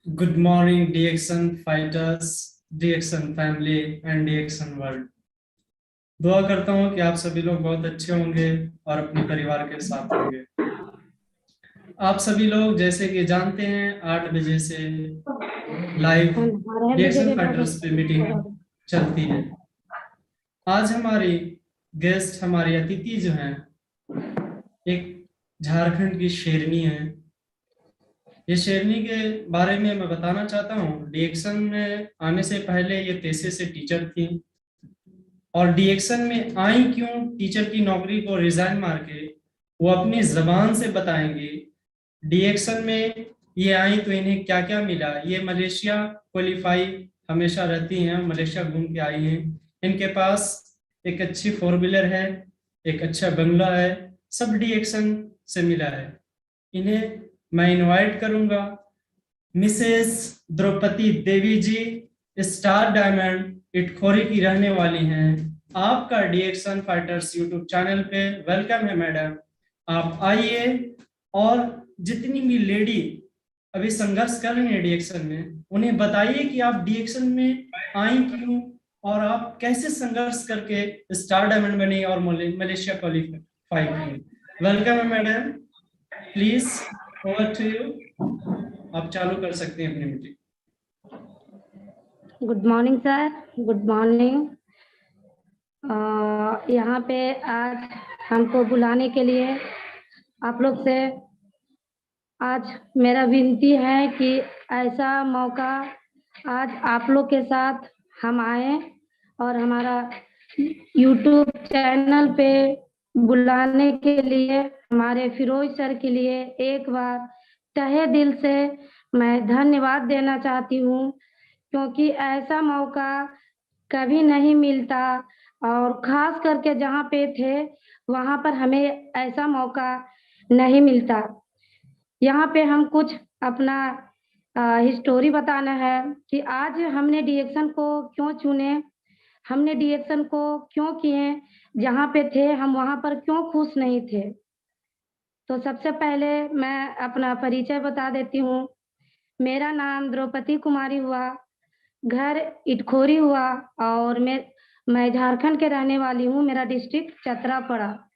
Good morning, DXN fighters, DXN family and DXN world। दुआ करता हूँ कि आप सभी लोग बहुत अच्छे होंगे और अपने परिवार के साथ होंगे। आप सभी लोग जैसे कि जानते हैं 8 बजे से लाइव DXN फाइटर्स पे मीटिंग चलती है। आज हमारी गेस्ट, हमारी अतिथि जो हैं, एक झारखंड की शेरनी है। ये शेरनी के बारे में मैं बताना चाहता हूँ। डीएक्शन में आने से पहले ये पेशे से टीचर थी और डीएक्शन में आई क्यों, टीचर की नौकरी को रिजाइन मार के, वो अपनी जबान से बताएंगे। डीएक्शन में ये आई तो इन्हें क्या क्या मिला। ये मलेशिया क्वालिफाई हमेशा रहती हैं, मलेशिया घूम के आई हैं। इनके पास एक अच्छी फोर व्हीलर है, एक अच्छा बंगला है, सब डीएक्शन से मिला है। इन्हें मैं इनवाइट करूंगा। मिसेस द्रौपदी देवी जी स्टार डायमंड इटखोरी की रहने वाली हैं। आपका डीएक्शन फाइटर्स यूट्यूब चैनल पे वेलकम है मैडम। आप आइए और जितनी भी लेडी अभी संघर्ष कर रही है डीएक्शन में, उन्हें बताइए कि आप डीएक्शन में आई क्यों और आप कैसे संघर्ष करके स्टार डायमंड बनी और मलेशिया क्वालिफाई की। वेलकम है madam, please over to you. आप चालू कर सकते हैं अपनी meeting. Good morning sir, good morning. यहाँ पे आज हमको बुलाने के लिए आप लोग से आज मेरा विनती है कि ऐसा मौका आज आप लोग के साथ हम आए और हमारा यूट्यूब चैनल पे बुलाने के लिए हमारे फिरोज सर के लिए एक बार तहे दिल से मैं धन्यवाद देना चाहती हूँ, क्योंकि ऐसा मौका कभी नहीं मिलता और खास करके जहाँ पे थे वहाँ पर हमें ऐसा मौका नहीं मिलता। यहाँ पे हम कुछ अपना हिस्टोरी बताना है कि आज हमने डीएक्शन को क्यों चुने, हमने डीएक्शन को क्यों किए, जहाँ पे थे हम वहाँ पर क्यों खुश नहीं थे। तो सबसे पहले मैं अपना परिचय बता देती हूँ। मेरा नाम द्रौपदी कुमारी हुआ, घर इटखोरी हुआ और मैं झारखंड के रहने वाली हूँ। मेरा डिस्ट्रिक्ट चतरा पड़ा।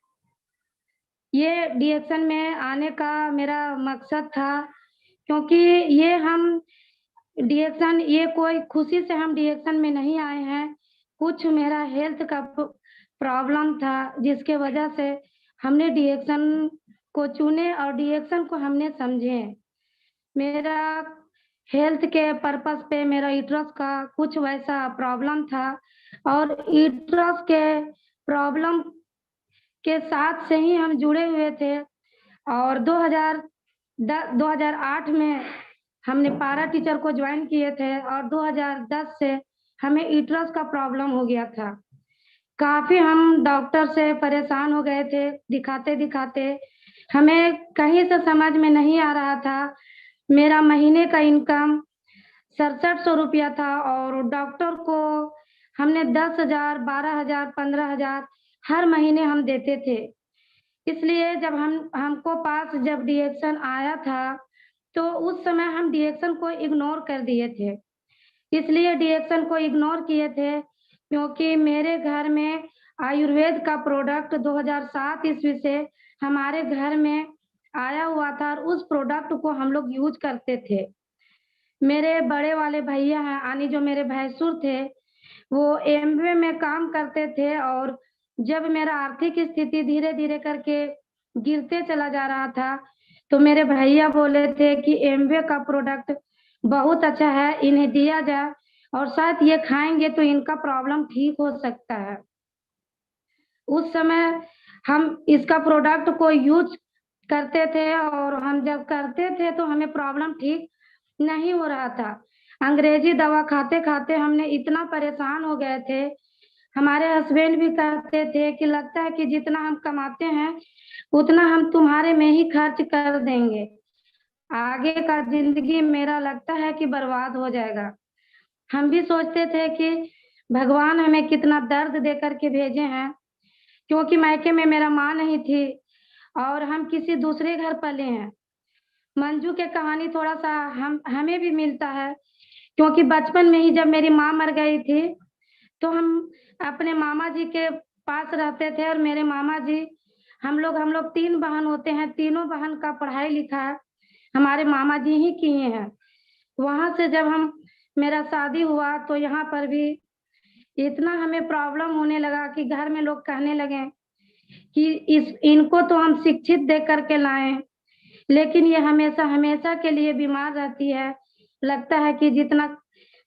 ये डीएक्शन में आने का मेरा मकसद था, क्योंकि ये कोई खुशी से हम डीएक्शन में नहीं आए हैं। कुछ मेरा हेल्थ का प्रॉब्लम था, जिसके वजह से हमने डीएक्शन को चुने और डीएक्शन को हमने समझे। मेरा हेल्थ के पर्पस पे मेरा यूट्रस का कुछ वैसा प्रॉब्लम था और यूट्रस के प्रॉब्लम के साथ से ही हम जुड़े हुए थे। और 2008 में हमने पारा टीचर को ज्वाइन किए थे और 2010 से हमें यूट्रस का प्रॉब्लम हो गया था। काफी हम डॉक्टर से परेशान हो गए थे, दिखाते दिखाते हमें कहीं से समझ में नहीं आ रहा था। मेरा महीने का इनकम 6700 रुपया था और डॉक्टर को हमने 10,000, 12,000, 15,000 हर महीने हम देते थे। इसलिए जब हमको पास जब डीएक्शन आया था तो उस समय हम डीएक्शन को इग्नोर कर दिए थे। इसलिए डीएक्शन को इग्नोर किए थे क्योंकि मेरे घर में आयुर्वेद का प्रोडक्ट 2007 ईस्वी से हमारे घर में आया हुआ था और उस प्रोडक्ट को हम लोग यूज करते थे। मेरे बड़े वाले भैया हैं, यानी जो मेरे भैंसुर थे, वो एमवे में काम करते थे और जब मेरा आर्थिक स्थिति धीरे धीरे करके गिरते चला जा रहा था तो मेरे भैया बोले थे कि एमवे का प्रोडक्ट बहुत अच्छा है, इन्हें दिया जाए और शायद ये खाएंगे तो इनका प्रॉब्लम ठीक हो सकता है। उस समय हम इसका प्रोडक्ट को यूज करते थे और हम जब करते थे तो हमें प्रॉब्लम ठीक नहीं हो रहा था। अंग्रेजी दवा खाते खाते हमने इतना परेशान हो गए थे। हमारे हस्बैंड भी कहते थे कि लगता है कि जितना हम कमाते हैं उतना हम तुम्हारे में ही खर्च कर देंगे, आगे का जिंदगी मेरा लगता है कि बर्बाद हो जाएगा। हम भी सोचते थे कि भगवान हमें कितना दर्द दे करके भेजे हैं, क्योंकि मायके में मेरा माँ नहीं थी और हम किसी दूसरे घर पले हैं। मंजू के कहानी थोड़ा सा हमें भी मिलता है, क्योंकि बचपन में ही जब मेरी माँ मर गई थी तो हम अपने मामा जी के पास रहते थे, और मेरे मामा जी हम लोग 3 बहन होते हैं, तीनों बहन का पढ़ाई लिखा हमारे मामा जी ही किए हैं। वहां से जब मेरा शादी हुआ तो यहाँ पर भी इतना हमें प्रॉब्लम होने लगा कि घर में लोग कहने लगे कि इनको तो हम शिक्षित दे करके लाए, लेकिन ये हमेशा हमेशा के लिए बीमार रहती है। लगता है कि जितना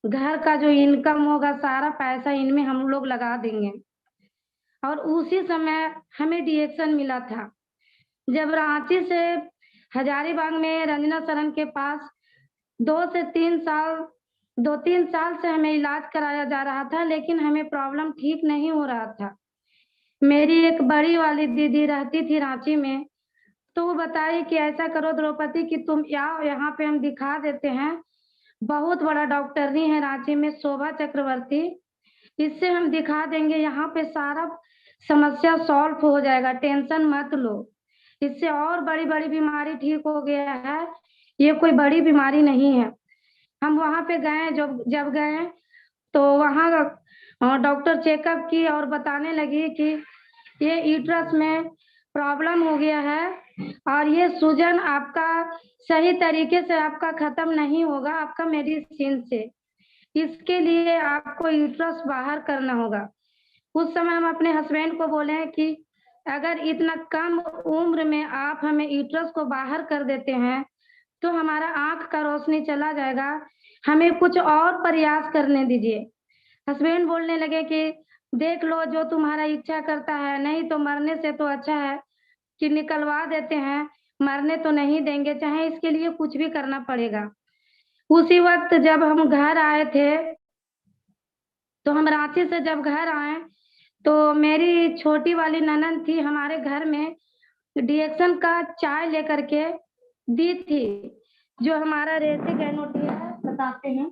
घर का जो इनकम होगा सारा पैसा इनमें हम लोग लगा देंगे। और उसी समय हमें डिएक्शन मिला था, जब रांची से हजारीबाग में रंजना शरण के पास 2-3 साल से हमें इलाज कराया जा रहा था, लेकिन हमें प्रॉब्लम ठीक नहीं हो रहा था। मेरी एक बड़ी वाली दीदी रहती थी रांची में, तो वो बताई कि ऐसा करो द्रौपदी कि तुम आओ यहाँ पे हम दिखा देते हैं। बहुत बड़ा डॉक्टरनी है रांची में, शोभा चक्रवर्ती, इससे हम दिखा देंगे, यहाँ पे सारा समस्या सॉल्व हो जाएगा, टेंशन मत लो, इससे और बड़ी बड़ी बीमारी ठीक हो गया है, ये कोई बड़ी बीमारी नहीं है। हम वहां पे गए, जब गए तो वहां डॉक्टर चेकअप की और बताने लगी कि ये यूट्रस में प्रॉब्लम हो गया है, और ये सूजन आपका सही तरीके से आपका खत्म नहीं होगा आपका मेडिसिन से, इसके लिए आपको यूट्रस बाहर करना होगा। उस समय हम अपने हस्बैंड को बोले कि अगर इतना कम उम्र में आप हमें यूट्रस को बाहर कर देते हैं तो हमारा आंख का रोशनी चला जाएगा, हमें कुछ और प्रयास करने दीजिए। हस्बैंड बोलने लगे कि देख लो जो तुम्हारा इच्छा करता है, नहीं तो मरने से तो अच्छा है कि निकलवा देते हैं, मरने तो नहीं देंगे, चाहे इसके लिए कुछ भी करना पड़ेगा। उसी वक्त जब हम घर आए थे, तो हम रांची से जब घर आए तो मेरी छोटी वाली ननद थी हमारे घर में, डिएक्शन का चाय लेकर के दी थी, जो हमारा रेसे गैनोटिया बताते हैं।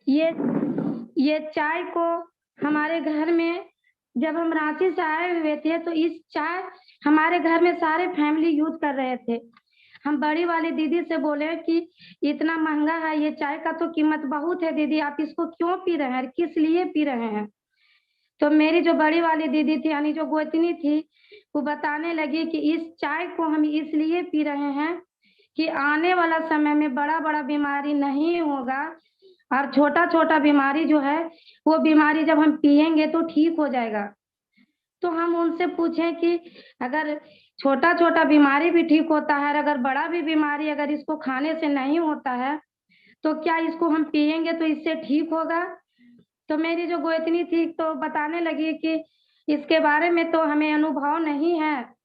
ये चाय को हमारे घर में जब हम रांची से आए हुए थे तो इस चाय हमारे घर में सारे फैमिली यूज कर रहे थे। हम बड़ी वाली दीदी से बोले कि इतना महंगा है ये चाय का तो कीमत बहुत है दीदी, आप इसको क्यों पी रहे हैं, किस लिए पी रहे हैं। तो मेरी जो बड़ी वाली दीदी थी यानी जो गोतनी थी, वो बताने लगी कि इस चाय को हम इसलिए पी रहे हैं कि आने वाला समय में बड़ा बड़ा बीमारी नहीं होगा, और छोटा छोटा बीमारी जो है वो बीमारी जब हम पिएंगे तो ठीक हो जाएगा। तो हम उनसे पूछें कि अगर छोटा छोटा बीमारी भी ठीक होता है, अगर बड़ा भी बीमारी अगर इसको खाने से नहीं होता है तो क्या इसको हम पिएंगे तो इससे ठीक होगा। तो मेरी जो गोतनी थी तो बताने लगी कि इसके बारे में तो हमें अनुभव नहीं है,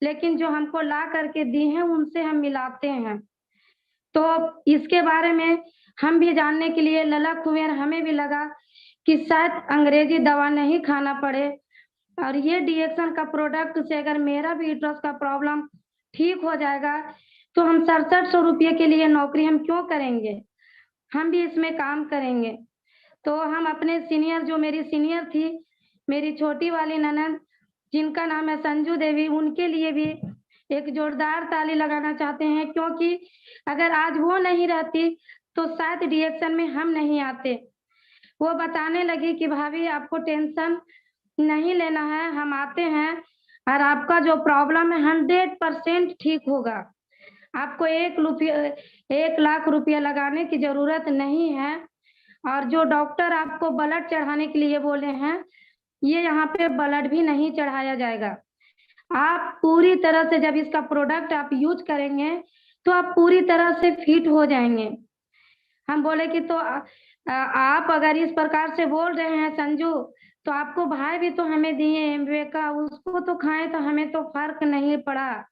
लेकिन जो हमको ला करके दी हैं उनसे हम मिलाते हैं, तो इसके बारे में हम भी जानने के लिए ललक हुए, हमें भी लगा कि शायद अंग्रेजी दवा नहीं खाना पड़े, और ये डिएक्शन का प्रोडक्ट से अगर मेरा भी यूट्रस का प्रॉब्लम ठीक हो जाएगा तो हम 6700 रुपये के लिए नौकरी हम क्यों करेंगे, हम भी इसमें काम करेंगे। तो हम अपने सीनियर, जो मेरी सीनियर थी, मेरी छोटी वाली ननद जिनका नाम है संजू देवी, उनके लिए भी एक जोरदार ताली लगाना चाहते हैं, क्योंकि अगर आज वो नहीं रहती तो शायद डिएक्शन में हम नहीं आते। वो बताने लगी कि भाभी आपको टेंशन नहीं लेना है, हम आते हैं और आपका जो प्रॉब्लम है 100% ठीक होगा, आपको 1 लाख रुपया लगाने की जरूरत नहीं है, और जो डॉक्टर आपको ब्लड चढ़ाने के लिए बोले हैं ये यहाँ पे ब्लड भी नहीं चढ़ाया जाएगा। आप पूरी तरह से जब इसका प्रोडक्ट आप यूज करेंगे तो आप पूरी तरह से फिट हो जाएंगे। हम बोले कि तो आप अगर इस प्रकार से बोल रहे हैं संजू, तो आपको भाई भी तो हमें दिए एमवे का, उसको तो खाएं तो हमें तो फर्क नहीं पड़ा,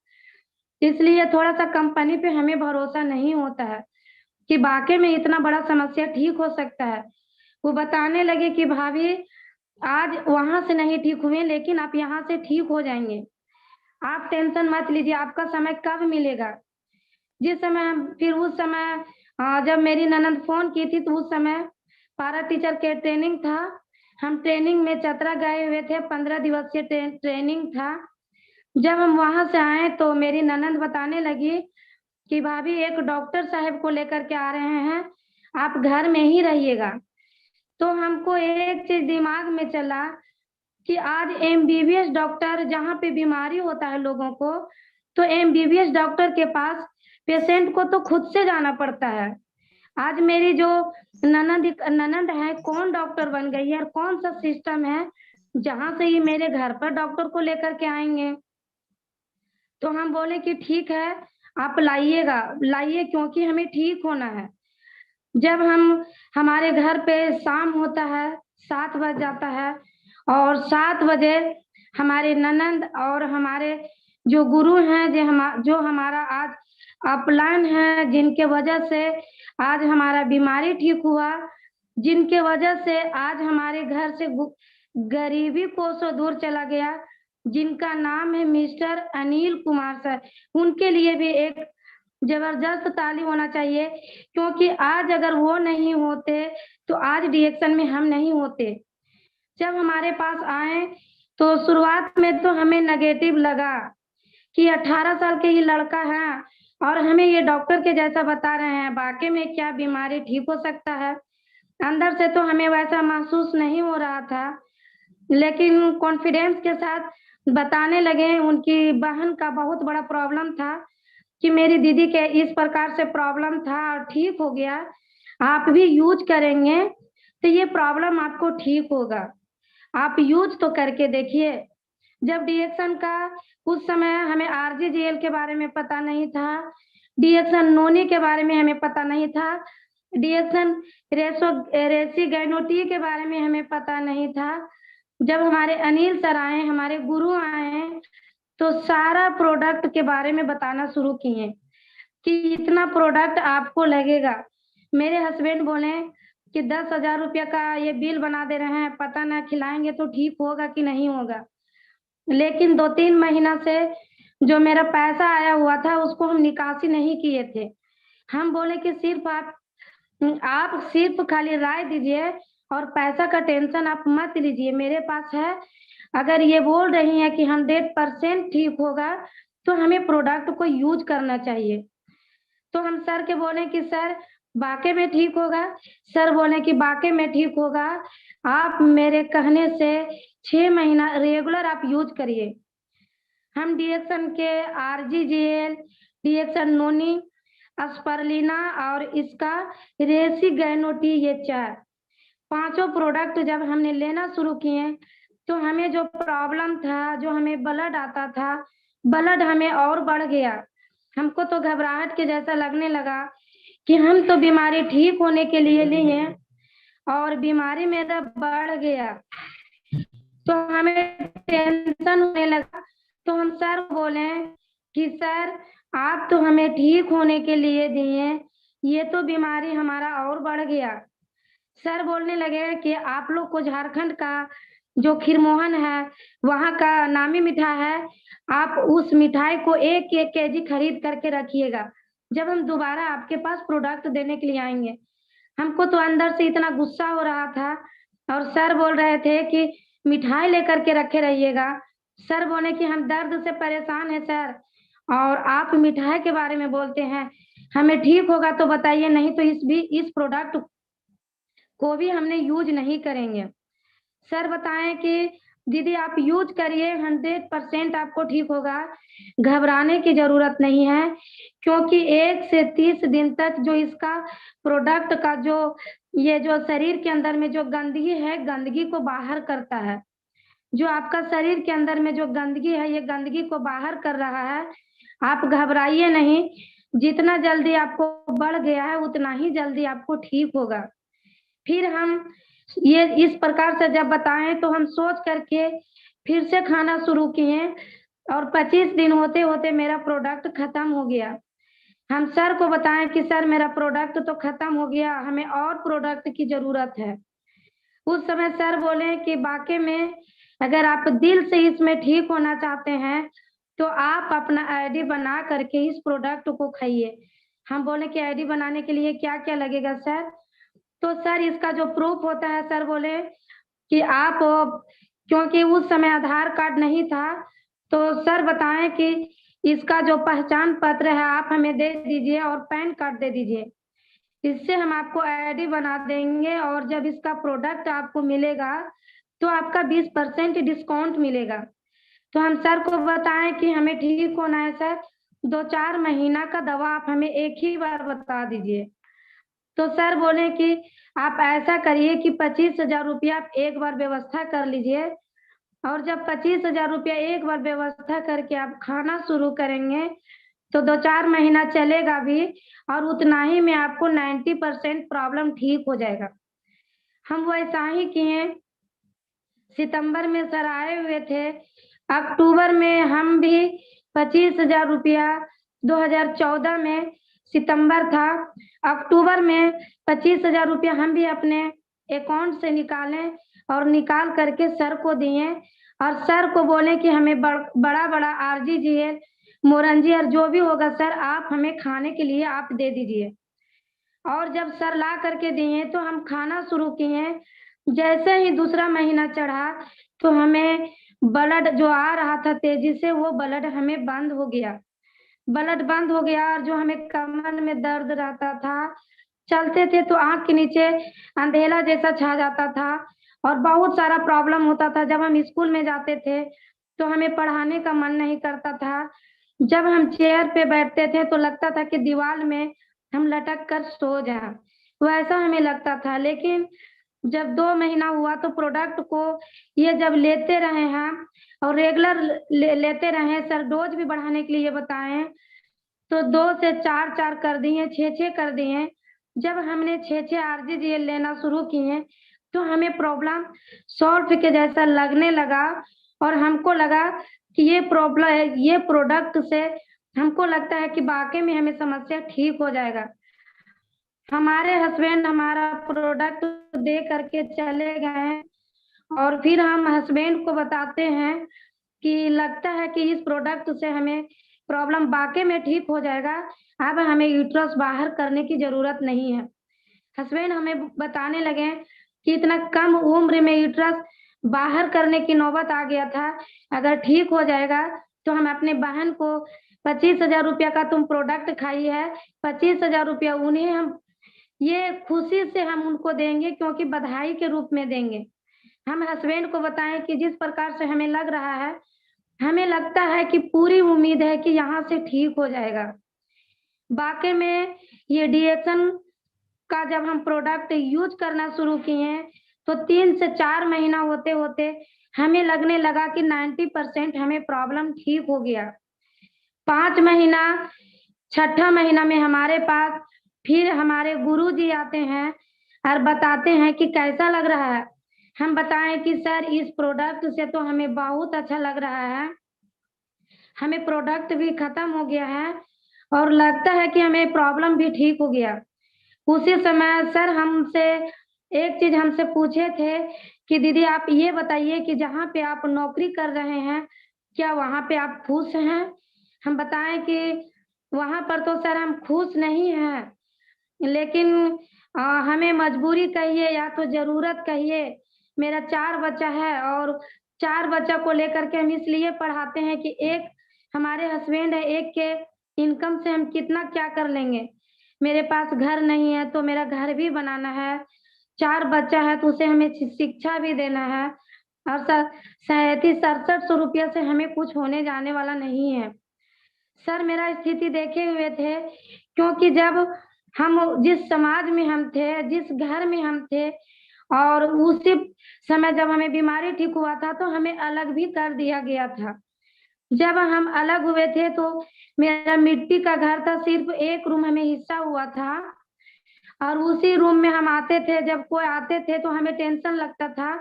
इसलिए थोड़ा सा कंपनी पे हमें भरोसा नहीं होता है कि वाकई में इतना बड़ा समस्या ठीक हो सकता है। वो बताने लगे कि भाभी आज वहां से नहीं ठीक हुए, लेकिन आप यहाँ से ठीक हो जाएंगे, आप टेंशन मत लीजिए, आपका समय कब मिलेगा। जिस समय फिर उस समय जब मेरी ननद फोन की थी तो उस समय पारा टीचर के ट्रेनिंग था, हम ट्रेनिंग में चतरा गए हुए थे, 15 दिवसीय ट्रेनिंग था। जब हम वहां से आए तो मेरी ननद बताने लगी कि भाभी एक डॉक्टर साहब को लेकर के आ रहे हैं, आप घर में ही रहिएगा। तो हमको एक चीज दिमाग में चला कि आज एमबीबीएस डॉक्टर जहाँ पे बीमारी होता है लोगों को, तो एमबीबीएस डॉक्टर के पास पेशेंट को तो खुद से जाना पड़ता है। आज मेरी जो ननद है, कौन डॉक्टर बन गई है और कौन सा सिस्टम है जहां से ये मेरे घर पर डॉक्टर को लेकर के आएंगे। तो हम बोले कि ठीक है, आप लाइए, क्योंकि हमें ठीक होना है। जब हमारे घर पे शाम होता है, 7 बज जाता है, और 7 बजे हमारे ननद और हमारे जो गुरु हैं, जो हमारा आज अपलाइन है, जिनके वजह से आज हमारा बीमारी ठीक हुआ, जिनके वजह से आज हमारे घर से गरीबी कोसों दूर चला गया, जिनका नाम है मिस्टर अनिल कुमार सर, उनके लिए भी एक जबरदस्त ताली होना चाहिए, क्योंकि आज अगर वो नहीं होते तो आज डीएक्शन में हम नहीं होते। जब हमारे पास आए तो शुरुआत में तो हमें नेगेटिव लगा कि 18 साल के ही लड़का है और हमें ये डॉक्टर के जैसा बता रहे हैं, वाकई में क्या बीमारी ठीक हो सकता है। अंदर से तो हमें वैसा महसूस नहीं हो रहा था, लेकिन कॉन्फिडेंस के साथ बताने लगे। उनकी बहन का बहुत बड़ा प्रॉब्लम था कि मेरी दीदी के इस प्रकार से प्रॉब्लम था और ठीक हो गया, आप भी यूज करेंगे तो ये प्रॉब्लम आपको ठीक होगा, आप यूज तो करके देखिए। जब डीएक्शन का उस समय हमें आरजीजीएल के बारे में पता नहीं था, डीएक्शन नोनी के बारे में हमें पता नहीं था, डीएक्शन रेसिगैनोटी के बारे में हमें पता नहीं था। जब हमारे अनिल सर आए, हमारे गुरु आए, तो सारा प्रोडक्ट के बारे में बताना शुरू किए कि इतना प्रोडक्ट आपको लगेगा। मेरे हस्बैंड बोले कि 10,000 रुपया का ये बिल बना दे रहे हैं, पता ना खिलाएंगे तो ठीक होगा कि नहीं होगा। लेकिन 2-3 महीना से जो मेरा पैसा आया हुआ था उसको हम निकासी नहीं किए थे। हम बोले कि सिर्फ आप सिर्फ खाली राय दीजिए और पैसा का टेंशन आप मत लीजिए, मेरे पास है। अगर ये बोल रही हैं कि 100% ठीक होगा तो हमें प्रोडक्ट को यूज करना चाहिए। तो हम सर के बोले कि सर वाकई में ठीक होगा। सर बोले कि वाकई में ठीक होगा, आप मेरे कहने से 6 महीना रेगुलर आप यूज करिए। हम डीएक्शन के आरजीजीएल, डीएक्शन नोनी, अस्परलिना और इसका रेसिगैनोटी, ये 5 प्रोडक्ट जब हमने लेना शुरू किए तो हमें जो प्रॉब्लम था, जो हमें ब्लड आता था, ब्लड हमें और बढ़ गया। हमको तो घबराहट के जैसा लगने लगा कि हम तो बीमारी ठीक होने के लिए लिए और बीमारी मेरा बढ़ गया, तो हमें टेंशन होने लगा। तो हम सर बोले कि सर आप तो हमें ठीक होने के लिए दिए, ये तो बीमारी हमारा और बढ़ गया। सर बोलने लगे कि आप लोग को झारखंड का जो खीरमोहन है वहाँ का नामी मिठाई है, आप उस मिठाई को 1-1 केजी खरीद करके रखिएगा, जब हम दोबारा आपके पास प्रोडक्ट देने के लिए आएंगे। हमको तो अंदर से इतना गुस्सा हो रहा था और सर बोल रहे थे कि मिठाई लेकर के रखे रहिएगा। सर बोले कि हम दर्द से परेशान है सर, और आप मिठाई के बारे में बोलते हैं, हमें ठीक होगा तो बताइए, नहीं तो इस प्रोडक्ट को भी हमने यूज नहीं करेंगे। सर बताएं कि दीदी आप यूज करिए, 100% आपको ठीक होगा, घबराने की जरूरत नहीं है, क्योंकि 1 से 30 दिन तक जो इसका प्रोडक्ट का जो शरीर के अंदर में जो गंदगी है, गंदगी को बाहर करता है। जो आपका शरीर के अंदर में जो गंदगी है, ये गंदगी को बाहर कर रहा है। आप घबराइए नहीं, जितना जल्दी आपको बढ़ गया है उतना ही जल्दी आपको ठीक होगा। फिर हम ये इस प्रकार से जब बताएं तो हम सोच करके फिर से खाना शुरू किए और 25 दिन होते होते मेरा प्रोडक्ट खत्म हो गया। हम सर को बताएं कि सर मेरा प्रोडक्ट तो खत्म हो गया, हमें और प्रोडक्ट की जरूरत है। उस समय सर बोले कि वाकई में अगर आप दिल से इसमें ठीक होना चाहते हैं तो आप अपना आईडी बना करके इस प्रोडक्ट को खाइए। हम बोले कि आईडी बनाने के लिए क्या क्या लगेगा सर? तो सर इसका जो प्रूफ होता है, सर बोले कि क्योंकि उस समय आधार कार्ड नहीं था, तो सर बताएं कि इसका जो पहचान पत्र है आप हमें दे दीजिए और पैन कार्ड दे दीजिए। इससे हम आपको आईडी बना देंगे और जब इसका प्रोडक्ट आपको मिलेगा तो आपका 20% डिस्काउंट मिलेगा। तो हम सर को बताएं कि हमें ठीक होना है सर, 2-4 महीना का दवा आप हमें एक ही बार बता दीजिए। तो सर बोले कि आप ऐसा करिए कि 25,000 रुपया आप एक बार व्यवस्था कर लीजिए, और जब 25,000 रुपया एक बार व्यवस्था करके आप खाना शुरू करेंगे तो 2-4 महीना चलेगा भी और उतना ही में आपको 90% प्रॉब्लम ठीक हो जाएगा। हम वैसा ही किए। सितंबर में सर आए हुए थे, अक्टूबर में हम भी 25,000 रुपया 2014 में सितंबर था, अक्टूबर में 25,000 रुपया हम भी अपने अकाउंट से निकाले और निकाल करके सर को दिए और सर को बोले कि हमें बड़ा-बड़ा आरजीजीएल, मोरंजी और जो भी होगा सर आप हमें खाने के लिए आप दे दीजिए। और जब सर ला करके दिए तो हम खाना शुरू किए। जैसे ही दूसरा महीना चढ़ा तो हमें ब्लड जो आ रहा था तेजी से, वो ब्लड हमें बंद हो गया। ब्लड बंद हो गया और जो हमें कमर में दर्द रहता था, चलते थे तो आँख के नीचे अंधेरा जैसा छा जाता था और बहुत सारा प्रॉब्लम होता था। जब हम स्कूल में जाते थे तो हमें पढ़ाने का मन नहीं करता था। जब हम चेयर पे बैठते थे तो लगता था कि दीवार में हम लटक कर सो जाएं, वैसा हमें लगता था। लेकिन जब 2 महीना हुआ तो प्रोडक्ट को ये जब लेते रहे हैं और रेगुलर लेते रहे, सर डोज भी बढ़ाने के लिए बताएं तो 2 से 4-4 कर दिए, 6-6 कर दिए। जब हमने 6-6 आरजीजीएल लेना शुरू किए तो हमें प्रॉब्लम सॉल्व के जैसा लगने लगा और हमको लगा कि ये प्रोडक्ट से हमको लगता है कि वाकई में हमें समस्या ठीक हो जाएगा। हमारे हस्बैंड हमारा प्रोडक्ट दे करके चले गए और फिर हम हस्बैंड को बताते हैं कि लगता है कि इस प्रोडक्ट से हमें प्रॉब्लम वाकई में ठीक हो जाएगा, अब हमें यूट्रस बाहर करने की जरूरत नहीं है। हस्बैंड हमें बताने लगे कि इतना कम उम्र में यूट्रस बाहर करने की नौबत आ गया था, अगर ठीक हो जाएगा तो हम अपने बहन को 25,000 रुपया का तुम प्रोडक्ट खाई है, 25,000 रुपया उन्हें हम ये खुशी से हम उनको देंगे, क्योंकि बधाई के रूप में देंगे। हम हस्बैंड को बताएं कि जिस प्रकार से हमें लग रहा है, हमें लगता है कि पूरी उम्मीद है कि यहाँ से ठीक हो जाएगा। वाकई में ये डिएक्शन का जब हम प्रोडक्ट यूज करना शुरू किए तो 3 से 4 महीना होते होते हमें लगने लगा कि 90% हमें प्रॉब्लम ठीक हो गया। 5 महीना, 6ठा महीना में हमारे पास फिर हमारे गुरुजी आते हैं और बताते हैं कि कैसा लग रहा है। हम बताएं कि सर इस प्रोडक्ट से तो हमें बहुत अच्छा लग रहा है, हमें प्रोडक्ट भी खत्म हो गया है और लगता है कि हमें प्रॉब्लम भी ठीक हो गया। उसी समय सर हमसे एक चीज हमसे पूछे थे कि दीदी आप ये बताइए कि जहाँ पे आप नौकरी कर रहे हैं, क्या वहाँ पे आप खुश हैं? हम बताएं कि वहाँ पर तो सर हम खुश नहीं हैं, लेकिन हमें मजबूरी कहिए या तो ज़रूरत कहिए। मेरा 4 बच्चा है और 4 बच्चा को लेकर के हम इसलिए पढ़ाते हैं कि एक हमारे हस्बैंड है, एक के इनकम से हम कितना क्या कर लेंगे। मेरे पास घर नहीं है तो मेरा घर भी बनाना है, 4 बच्चा है तो उसे हमें शिक्षा भी देना है और 3700 रुपया से हमें कुछ होने जाने वाला नहीं है। सर मेरा स्थिति देखे हुए थे, क्योंकि जब हम जिस समाज में हम थे, जिस घर में हम थे और उसी समय जब हमें बीमारी ठीक हुआ था तो हमें अलग भी कर दिया गया था। जब हम अलग हुए थे तो मेरा मिट्टी का घर था, सिर्फ एक रूम हमें हिस्सा हुआ था और उसी रूम में हम आते थे। जब कोई आते थे तो हमें टेंशन लगता था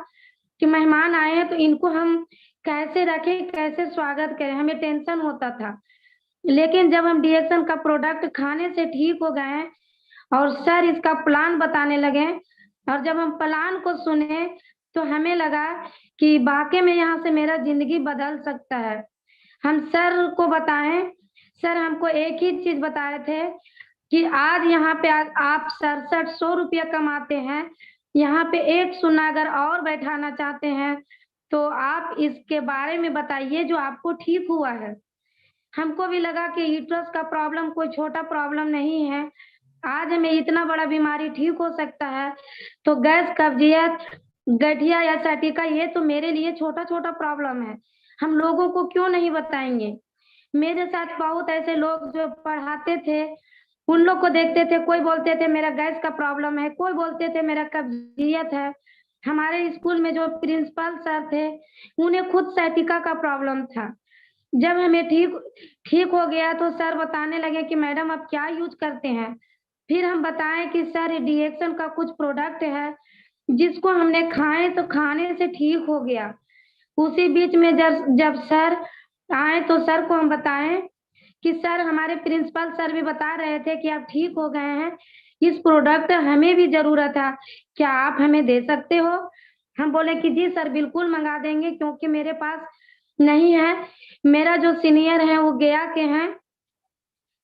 कि मेहमान आए हैं तो इनको हम कैसे रखें, कैसे स्वागत करें, हमें टेंशन होता था। लेकिन जब हम डिएक्शन का प्रोडक्ट खाने से ठीक हो गए और सर इसका प्लान बताने लगे और जब हम प्लान को सुने तो हमें लगा कि वाकई में यहाँ से मेरा जिंदगी बदल सकता है। हम सर को बताएं, सर हमको एक ही चीज बताए थे कि आज यहाँ पे आप 6700 रुपया कमाते हैं, यहाँ पे एक सुना अगर और बैठाना चाहते हैं तो आप इसके बारे में बताइए जो आपको ठीक हुआ है। हमको भी लगा कि यूट्रस का प्रॉब्लम कोई छोटा प्रॉब्लम नहीं है, आज हमें इतना बड़ा बीमारी ठीक हो सकता है, तो गैस, कब्जियत, गठिया या सटिका ये तो मेरे लिए छोटा-छोटा प्रॉब्लम है, हम लोगों को क्यों नहीं बताएँगे? मेरे साथ बहुत ऐसे लोग जो पढ़ाते थे, उन लोग को देखते थे, कोई बोलते थे मेरा गैस का प्रॉब्लम है, कोई बोलते थे मेरा कब्जियत है। हमारे स्कूल में जो प्रिंसिपल सर थे, उन्हें खुद सैटिका का प्रॉब्लम था। जब हमें ठीक ठीक हो गया तो सर बताने लगे कि मैडम आप क्या यूज़ करते हैं? फिर हम बताएँ कि सर ये डिएक्सन का कुछ प्रोडक्ट है, जिसको हमने खाए तो खाने से ठीक हो गया। उसी बीच में जब जब सर आए तो सर को हम बताएँ कि सर हमारे प्रिंसिपल सर भी बता रहे थे कि आप ठीक हो गए हैं, इस प्रोडक्ट हमें भी ज़रूरत है, क्या आप हमें दे सकते हो? हम बोले कि जी सर बिल्कुल मँगा देंगे क्योंकि मेरे पास नहीं है, मेरा जो सीनियर है वो गया के हैं,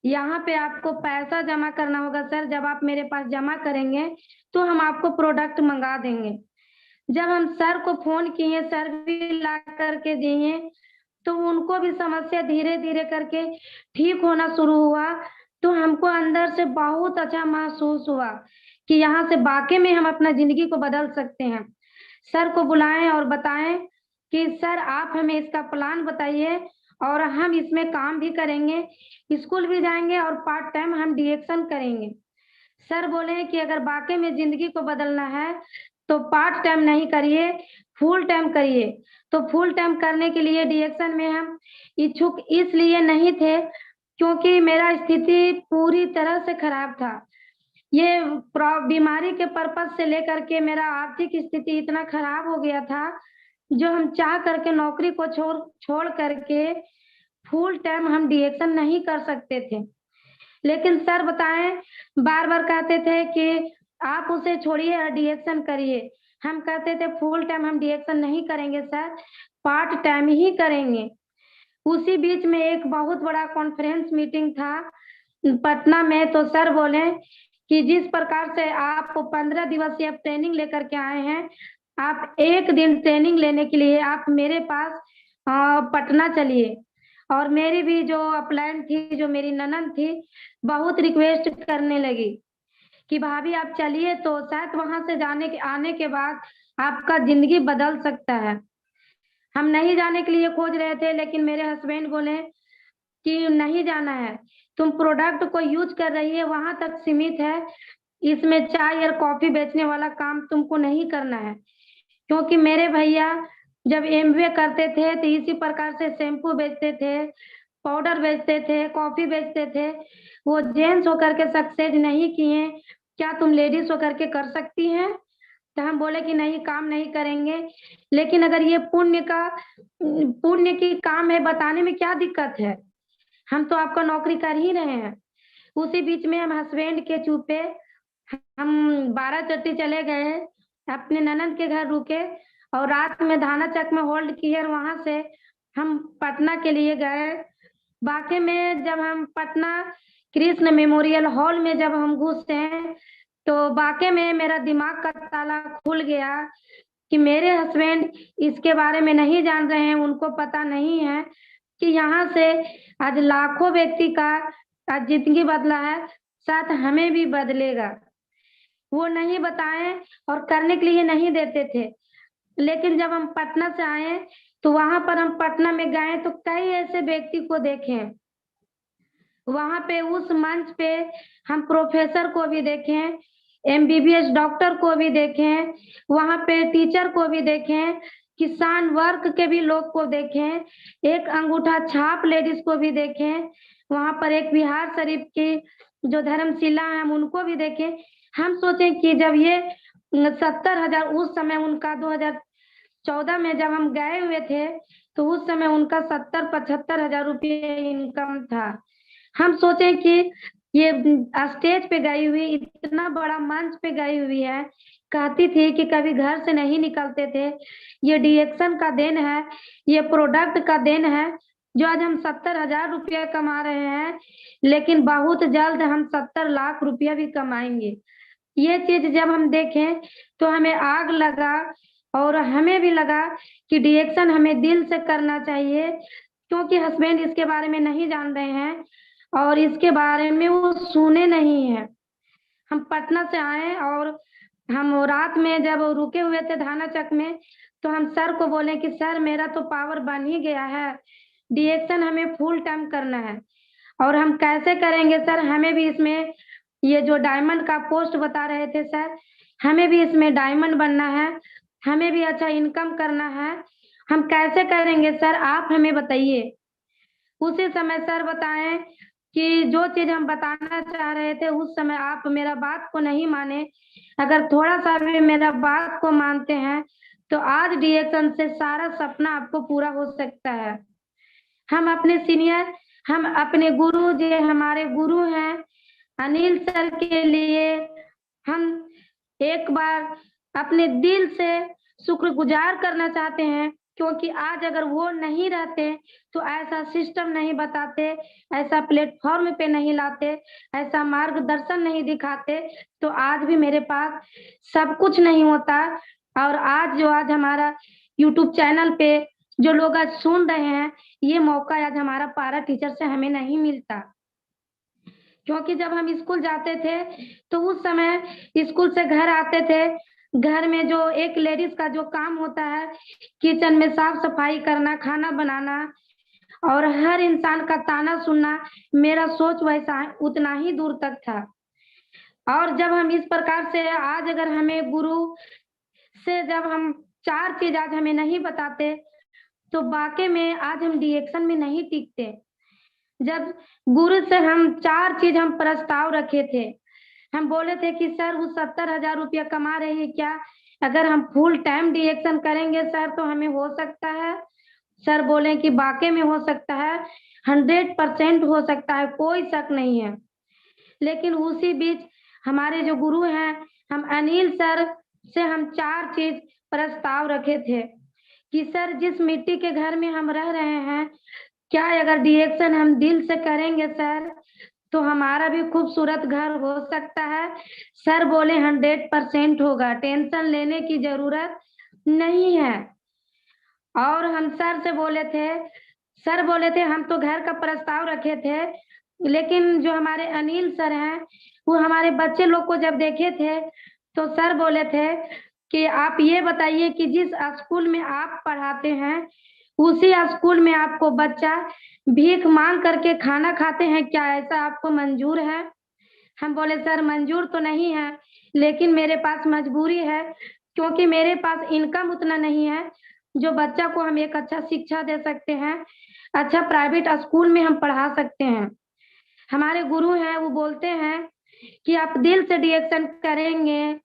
यहाँ पे आपको पैसा जमा करना होगा सर, जब आप मेरे पास जमा करेंगे, तो हम आपको प्रोडक्ट मँगा देंगे। जब हम सर को फ़ोन किए, सर भी ला कर के दिए, तो उनको भी समस्या धीरे-धीरे करके ठीक होना शुरू हुआ, तो हमको अंदर से बहुत अच्छा महसूस हुआ कि यहाँ से वाक़ई में हम अपना ज़िंदगी को बदल सकते हैं। सर को बुलाएँ और बताएँ कि सर आप हमें इसका प्लान बताइए और हम इसमें काम भी करेंगे, स्कूल भी जाएँगे और पार्ट टाइम हम डिएक्शन करेंगे। सर बोले कि अगर वाक़ई में ज़िंदगी को बदलना है, तो पार्ट टाइम नहीं करिए, फुल टाइम करिए। तो फुल टाइम करने के लिए डिएक्शन में हम इच्छुक इसलिए नहीं थे, क्योंकि मेरा स्थिति पूरी तरह से खराब था। ये बीमारी के पर्पज़ से लेकर के मेरा आर्थिक स्थिति इतना खराब हो गया था, जो हम चाह करके नौकरी को छोड़ छोड़ करके फुल टाइम हम डिएक्शन नहीं कर सकते थे। लेकिन सर बताएँ, बार-बार कहते थे कि आप उसे छोड़िए और डिएक्शन करिए। हम कहते थे फुल टाइम हम डिएक्शन नहीं करेंगे सर, पार्ट टाइम ही करेंगे। उसी बीच में एक बहुत बड़ा कॉन्फ्रेंस मीटिंग था पटना में, तो सर बोले कि जिस प्रकार से आप 15 दिवसीय ट्रेनिंग लेकर के आए हैं, आप 1 दिन ट्रेनिंग लेने के लिए आप मेरे पास पटना चलिए। और मेरी भी जो अपलाइन थी, जो मेरी ननद थी, बहुत रिक्वेस्ट करने लगी कि भाभी आप चलिए तो शायद वहाँ से आने के बाद आपका ज़िंदगी बदल सकता है। हम नहीं जाने के लिए खोज रहे थे, लेकिन मेरे हस्बैंड बोले कि नहीं जाना है, तुम प्रोडक्ट को यूज़ कर रही है, वहाँ तक सीमित है, इसमें चाय और कॉफ़ी बेचने वाला काम तुमको नहीं करना है। क्योंकि मेरे भैया जब एमबीए करते थे, तो इसी प्रकार से शैम्पू बेचते थे, पाउडर बेचते थे, कॉफ़ी बेचते थे। वो जेंट्स होकर के सक्सेस नहीं किए, क्या तुम लेडीज़ होकर के कर सकती हैं? तो हम बोले कि नहीं, काम नहीं करेंगे, लेकिन अगर ये पुण्य की काम है, बताने में क्या दिक्कत है? हम तो आपका नौकरी कर ही रहे हैं। उसी बीच में हम हस्बैंड के चूपे हम बाराचट्टी चले गए, अपने ननद के घर रुके और रात में धाना चक में होल्ड किए और वहाँ से हम पटना के लिए गए। वाक़ई में जब हम पटना कृष्ण मेमोरियल हॉल में जब हम घुसे, तो वाक़ई में मेरा दिमाग का ताला खुल गया कि मेरे हस्बैंड इसके बारे में नहीं जान रहे हैं, उनको पता नहीं है कि यहाँ से आज लाखों व्यक्ति का आज ज़िंदगी बदला है, साथ हमें भी बदलेगा। वो नहीं बताए और करने के लिए नहीं देते थे। लेकिन जब हम पटना से आए, तो वहाँ पर हम पटना में गए तो कई ऐसे व्यक्ति को देखे। वहाँ पे उस मंच पे हम प्रोफ़ेसर को भी देखे, एमबीबीएस डॉक्टर को भी देखे, वहाँ पे टीचर को भी देखे, किसान वर्ग के भी लोग को देखे, एक अंगूठा छाप लेडीज़ को भी देखे, वहाँ पर एक बिहार शरीफ की जो धर्मशिला हैं, हम उनको भी देखे। हम सोचे कि जब ये 70,000 उस समय उनका 2014 में जब हम गए हुए थे, तो उस समय उनका 70-75 हज़ार रुपये इनकम था। हम सोचे कि ये स्टेज पे गई हुई, इतना बड़ा मंच पे गई हुई है, कहती थी कि कभी घर से नहीं निकलते थे, ये डिएक्शन का देन है, ये प्रोडक्ट का देन है, जो आज हम 70,000 रुपया कमा रहे हैं, लेकिन बहुत जल्द हम 70 लाख रुपया भी कमाएँगे। ये चीज़ जब हम देखें, तो हमें आग लगा और हमें भी लगा कि डिएक्शन हमें दिल से करना चाहिए, क्योंकि हस्बैंड इसके बारे में नहीं जान रहे हैं और इसके बारे में वो सुने नहीं है। हम पटना से आए और हम रात में जब रुके हुए थे थाना चक में, तो हम सर को बोले कि सर मेरा तो पावर बन ही गया है, डीएक्शन हमें फुल टाइम करना है और हम कैसे करेंगे सर, हमें भी इसमें ये जो डायमंड का पोस्ट बता रहे थे सर, हमें भी इसमें डायमंड बनना है, हमें भी अच्छा इनकम करना है, हम कैसे करेंगे सर, आप हमें बताइए। उसी समय सर बताएं कि जो चीज हम बताना चाह रहे थे उस समय आप मेरा बात को नहीं माने, अगर थोड़ा सा भी मेरा बात को मानते हैं तो आज डीएक्शन से सारा सपना आपको पूरा हो सकता है। हम अपने सीनियर, हम अपने गुरु जो हमारे गुरु हैं अनिल सर के लिए हम एक बार अपने दिल से शुक्रगुजार करना चाहते हैं, क्योंकि आज अगर वो नहीं रहते तो ऐसा सिस्टम नहीं बताते, ऐसा प्लेटफॉर्म पे नहीं लाते, ऐसा मार्गदर्शन नहीं दिखाते, तो आज भी मेरे पास सब कुछ नहीं होता। और आज हमारा यूट्यूब चैनल पे जो लोग आज सुन रहे हैं, ये मौका आज हमारा पारा टीचर से हमें नहीं मिलता। क्योंकि जब हम स्कूल जाते थे तो उस समय स्कूल से घर आते थे, घर में जो एक लेडीज का जो काम होता है किचन में साफ सफाई करना, खाना बनाना और हर इंसान का ताना सुनना, मेरा सोच वैसा उतना ही दूर तक था। और जब हम इस प्रकार से आज अगर हमें गुरु से जब हम 4 चीज आज हमें नहीं बताते तो वाकई में आज हम डीएक्शन में नहीं टिकते। जब गुरु से हम 4 चीज हम प्रस्ताव रखे थे, हम बोले थे कि सर वो 70,000 रुपया कमा रहे हैं क्या, अगर हम फुल टाइम डीएक्शन करेंगे सर तो हमें हो सकता है। सर बोले कि वाकई में हो सकता है, 100% हो सकता है, कोई शक नहीं है। लेकिन उसी बीच हमारे जो गुरु हैं, हम अनिल सर से हम 4 चीज प्रस्ताव रखे थे कि सर जिस मिट्टी के घर में हम रह रहे हैं, क्या अगर डीएक्शन हम दिल से करेंगे सर तो हमारा भी खूबसूरत घर हो सकता है। सर बोले 100% होगा, टेंशन लेने की जरूरत नहीं है। और हम सर से बोले थे, सर बोले थे हम तो घर का प्रस्ताव रखे थे, लेकिन जो हमारे अनिल सर हैं वो हमारे बच्चे लोग को जब देखे थे तो सर बोले थे कि आप ये बताइए कि जिस स्कूल में आप पढ़ाते हैं उसी स्कूल में आपको बच्चा भीख मांग करके खाना खाते हैं क्या, ऐसा आपको मंजूर है? हम बोले सर मंजूर तो नहीं है, लेकिन मेरे पास मजबूरी है, क्योंकि मेरे पास इनकम उतना नहीं है जो बच्चा को हम एक अच्छा शिक्षा दे सकते हैं, अच्छा प्राइवेट स्कूल में हम पढ़ा सकते हैं। हमारे गुरु हैं वो बोलते हैं कि आप दिल से डीएक्शन करेंगे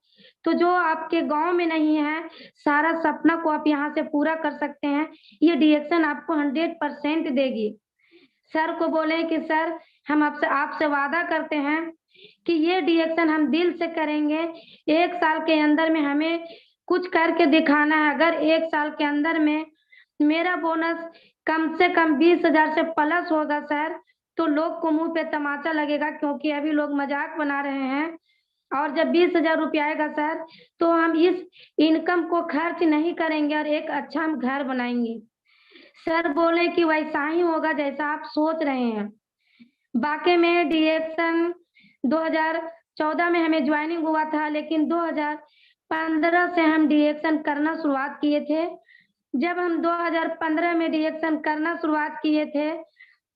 तो जो आपके गांव में नहीं है सारा सपना को आप यहाँ से पूरा कर सकते हैं, ये डीएक्शन आपको 100% देगी। सर को बोले कि सर हम आपसे वादा करते हैं कि ये डीएक्शन हम दिल से करेंगे, 1 साल के अंदर में हमें कुछ करके दिखाना है। अगर 1 साल के अंदर में मेरा बोनस कम से कम 20,000 से प्लस होगा सर, तो लोग को मुंह पे तमाचा लगेगा, क्योंकि अभी लोग मजाक बना रहे हैं। और जब 20,000 रुपया आएगा सर तो हम इस इनकम को खर्च नहीं करेंगे और एक अच्छा हम घर बनाएंगे। सर बोले कि वैसा ही होगा जैसा आप सोच रहे हैं। वाकई में डीएक्शन 2014 में हमें ज्वाइनिंग हुआ था, लेकिन 2015 से हम डीएक्शन करना शुरुआत किए थे। जब हम 2015 में डीएक्शन करना शुरुआत किए थे,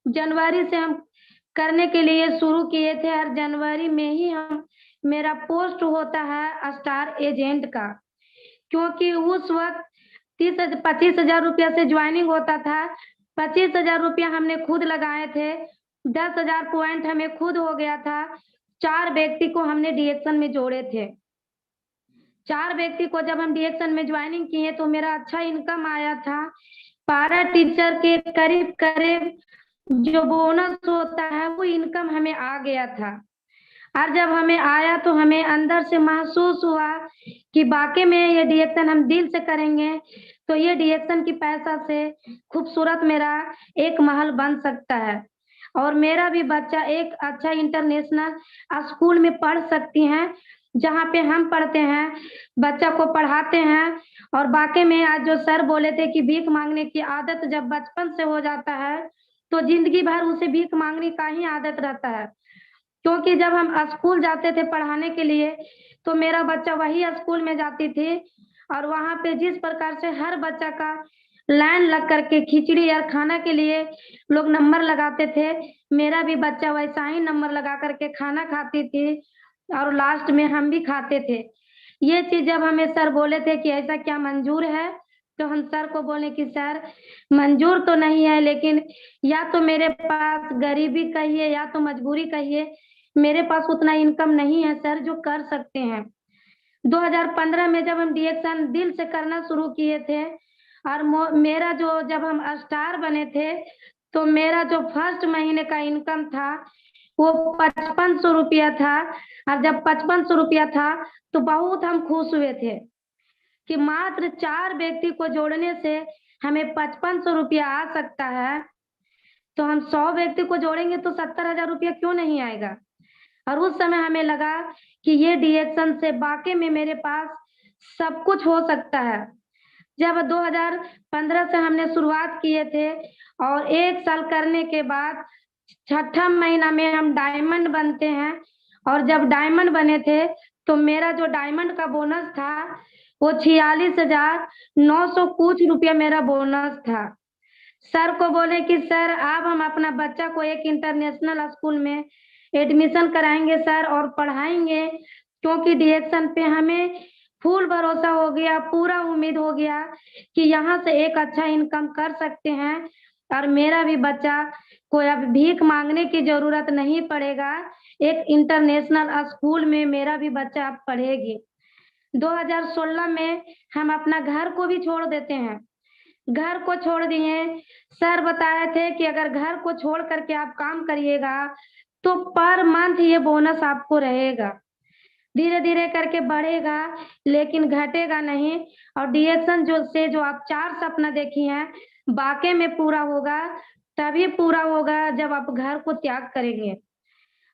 जनवरी से हम करने के लिए शुरू किए थे और जनवरी में ही हम मेरा पोस्ट होता है स्टार एजेंट का, क्योंकि उस वक्त 25,000 रुपया से ज्वाइनिंग होता था। 25,000 रुपया हमने खुद लगाए थे, 10,000 पॉइंट हमें खुद हो गया था। 4 व्यक्ति को हमने डीएक्शन में जोड़े थे। 4 व्यक्ति को जब हम डीएक्शन में ज्वाइनिंग किए तो मेरा अच्छा इनकम आया था। पारा टीचर के करीब करीब जो बोनस होता है वो इनकम हमें आ गया था। और जब हमें आया तो हमें अंदर से महसूस हुआ कि वाकई में ये डीएक्शन हम दिल से करेंगे तो ये डीएक्शन की पैसा से खूबसूरत मेरा एक महल बन सकता है और मेरा भी बच्चा एक अच्छा इंटरनेशनल स्कूल में पढ़ सकती हैं। जहाँ पे हम पढ़ते हैं, बच्चा को पढ़ाते हैं। और बाकी में आज जो सर बोले थे कि भीख मांगने की आदत जब बचपन से हो जाता है तो जिंदगी भर उसे भीख मांगने का ही आदत रहता है। क्योंकि जब हम स्कूल जाते थे पढ़ाने के लिए तो मेरा बच्चा वही स्कूल में जाती थी और वहां पे जिस प्रकार से हर बच्चा का लाइन लग करके खिचड़ी या खाना के लिए लोग नंबर लगाते थे, मेरा भी बच्चा वैसा ही नंबर लगा करके खाना खाती थी और लास्ट में हम भी खाते थे। ये चीज जब हमें सर बोले थे कि ऐसा क्या मंजूर है, तो हम सर को बोले कि सर मंजूर तो नहीं है, लेकिन या तो मेरे पास गरीबी कहिए या तो मजबूरी कहिए, मेरे पास उतना इनकम नहीं है सर जो कर सकते हैं। 2015 में जब हम डिएक्शन दिल से करना शुरू किए थे और मेरा जो जब हम स्टार बने थे तो मेरा जो फर्स्ट महीने का इनकम था वो 5500 रुपया था। और जब 5500 रुपया था तो बहुत हम खुश हुए थे कि मात्र 4 व्यक्ति को जोड़ने से हमें 5500 रुपया आ सकता है, तो हम 100 व्यक्ति को जोड़ेंगे तो 70,000 रुपया क्यों नहीं आएगा। और उस समय हमें लगा कि ये डिएक्शन से वाकई में मेरे पास सब कुछ हो सकता है। जब 2015 से हमने शुरुआत किए थे और 1 साल करने के बाद छठा महीना में हम डायमंड बनते हैं। और जब डायमंड बने थे तो मेरा जो डायमंड का बोनस था वो 46,900 कुछ रुपया मेरा बोनस था। सर को बोले कि सर अब हम अपना बच्चा को एक इंटरनेशनल स्कूल में एडमिशन कराएंगे सर और पढ़ाएंगे, क्योंकि डिएक्शन पे हमें फुल भरोसा हो गया, पूरा उम्मीद हो गया कि यहाँ से एक अच्छा इनकम कर सकते हैं और मेरा भी बच्चा को अब भीख मांगने की जरूरत नहीं पड़ेगा। एक इंटरनेशनल स्कूल में मेरा भी बच्चा अब पढ़ेगी। 2016 में हम अपना घर को भी छोड़ देते हैं। घर को छोड़ दिए। सर बताए थे कि अगर घर को छोड़ करके आप काम करिएगा तो पर मंथ ये बोनस आपको रहेगा, धीरे धीरे करके बढ़ेगा लेकिन घटेगा नहीं। और डिएक्शन जो आप 4 सपना देखी हैं वाकई में पूरा होगा, तभी पूरा होगा जब आप घर को त्याग करेंगे।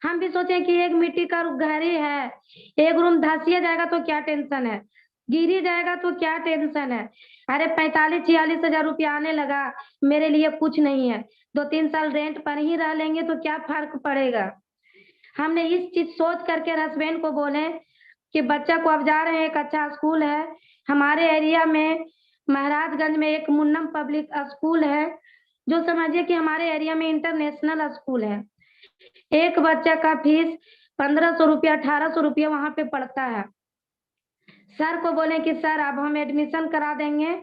हम भी सोचे कि एक मिट्टी का घर ही है, एक रूम धसिया जाएगा तो क्या टेंशन है, गिर ही जाएगा तो क्या टेंशन है। अरे 45-46 हजार रुपया आने लगा, मेरे लिए कुछ नहीं है। 2-3 साल रेंट पर ही रह लेंगे तो क्या फर्क पड़ेगा। हमने इस चीज सोच करके हस्बैंड को बोले कि बच्चा को अब जा रहे हैं, एक अच्छा स्कूल है हमारे एरिया में, महाराजगंज में एक मुन्नम पब्लिक स्कूल है जो समझिए कि हमारे एरिया में इंटरनेशनल स्कूल है। एक बच्चा का फीस 1500 रुपया 1800 रुपया वहां पे पड़ता है। सर को बोले कि सर अब हम एडमिशन करा देंगे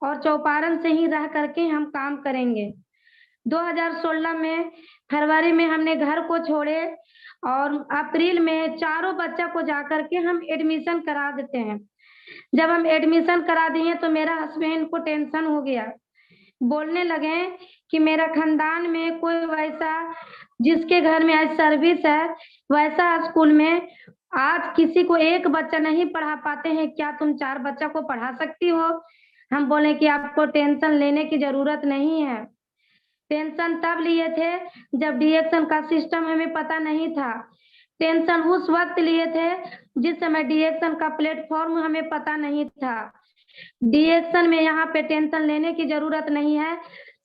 और चौपारण से ही रह करके हम काम करेंगे। 2016 में फरवरी में हमने घर को छोड़े और अप्रैल में चारों बच्चा को जाकर के हम एडमिशन करा देते हैं। जब हम एडमिशन करा दिए तो मेरा हस्बैंड को टेंशन हो गया, बोलने लगे कि मेरा खानदान में कोई वैसा जिसके घर में आज सर्विस है वैसा स्कूल में आज किसी को एक बच्चा नहीं पढ़ा पाते हैं, क्या तुम 4 बच्चा को पढ़ा सकती हो। हम बोले कि आपको टेंशन लेने की जरूरत नहीं है। टेंशन तब लिए थे जब डिएक्शन का सिस्टम हमें पता नहीं था। टेंशन उस वक्त लिए थे जिस समय डिएक्शन का प्लेटफॉर्म हमें पता नहीं था। डिएक्शन में यहाँ पे टेंशन लेने की जरूरत नहीं है,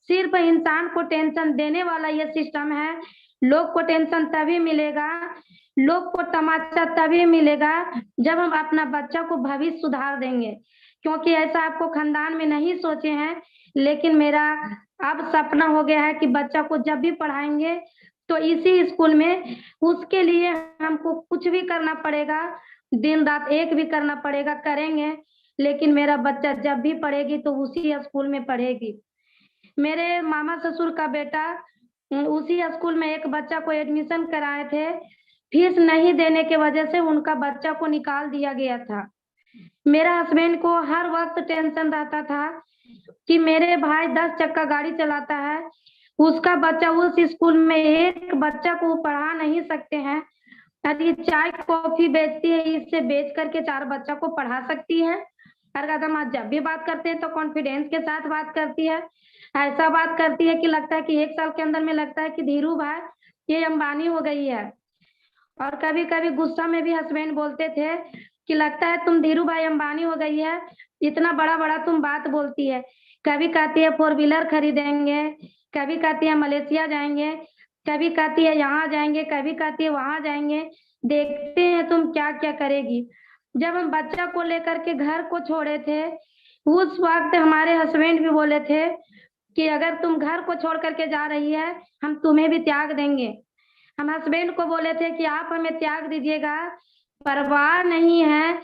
सिर्फ इंसान को टेंशन देने वाला ये सिस्टम है। लोग को टेंशन तभी मिलेगा, लोग को तमाचा तभी मिलेगा जब हम अपना बच्चा को भविष्य सुधार देंगे। क्योंकि ऐसा आपको खानदान में नहीं सोचे हैं, लेकिन मेरा अब सपना हो गया है कि बच्चा को जब भी पढ़ाएंगे तो इसी स्कूल में उसके लिए हमको कुछ भी करना पड़ेगा, दिन रात एक भी करना पड़ेगा, करेंगे, लेकिन मेरा बच्चा जब भी पढ़ेगी तो उसी स्कूल में पढ़ेगी। मेरे मामा ससुर का बेटा उसी स्कूल में एक बच्चा को एडमिशन कराए थे, फीस नहीं देने के वजह से उनका बच्चा को निकाल दिया गया था। मेरा हस्बैंड को हर वक्त टेंशन रहता था कि मेरे भाई 10 चक्का गाड़ी चलाता है, उसका बच्चा उस स्कूल में एक बच्चा को पढ़ा नहीं सकते हैं, यदि चाय कॉफी बेचती है इससे बेच करके 4 बच्चा को पढ़ा सकती है। हर कदम आज जब भी बात करते हैं तो कॉन्फिडेंस के साथ बात करती है, ऐसा बात करती है कि लगता है कि 1 साल के अंदर में लगता है कि धीरू भाई ये अंबानी हो गई है। और कभी कभी गुस्सा में भी हस्बैंड बोलते थे कि लगता है तुम धीरू भाई अंबानी हो गई है, इतना बड़ा बड़ा तुम बात बोलती है। कभी कहती है 4 व्हीलर खरीदेंगे, कभी कहती है मलेशिया जाएंगे, कभी कहती है यहाँ जाएंगे, कभी कहती है वहां जाएंगे, देखते हैं तुम क्या क्या करेगी। जब हम बच्चा को लेकर के घर को छोड़े थे, उस वक्त हमारे हस्बैंड भी बोले थे कि अगर तुम घर को छोड़ करके जा रही है, हम तुम्हें भी त्याग देंगे। हम हस्बैंड को बोले थे कि आप हमें त्याग दीजिएगा, परवाह नहीं है,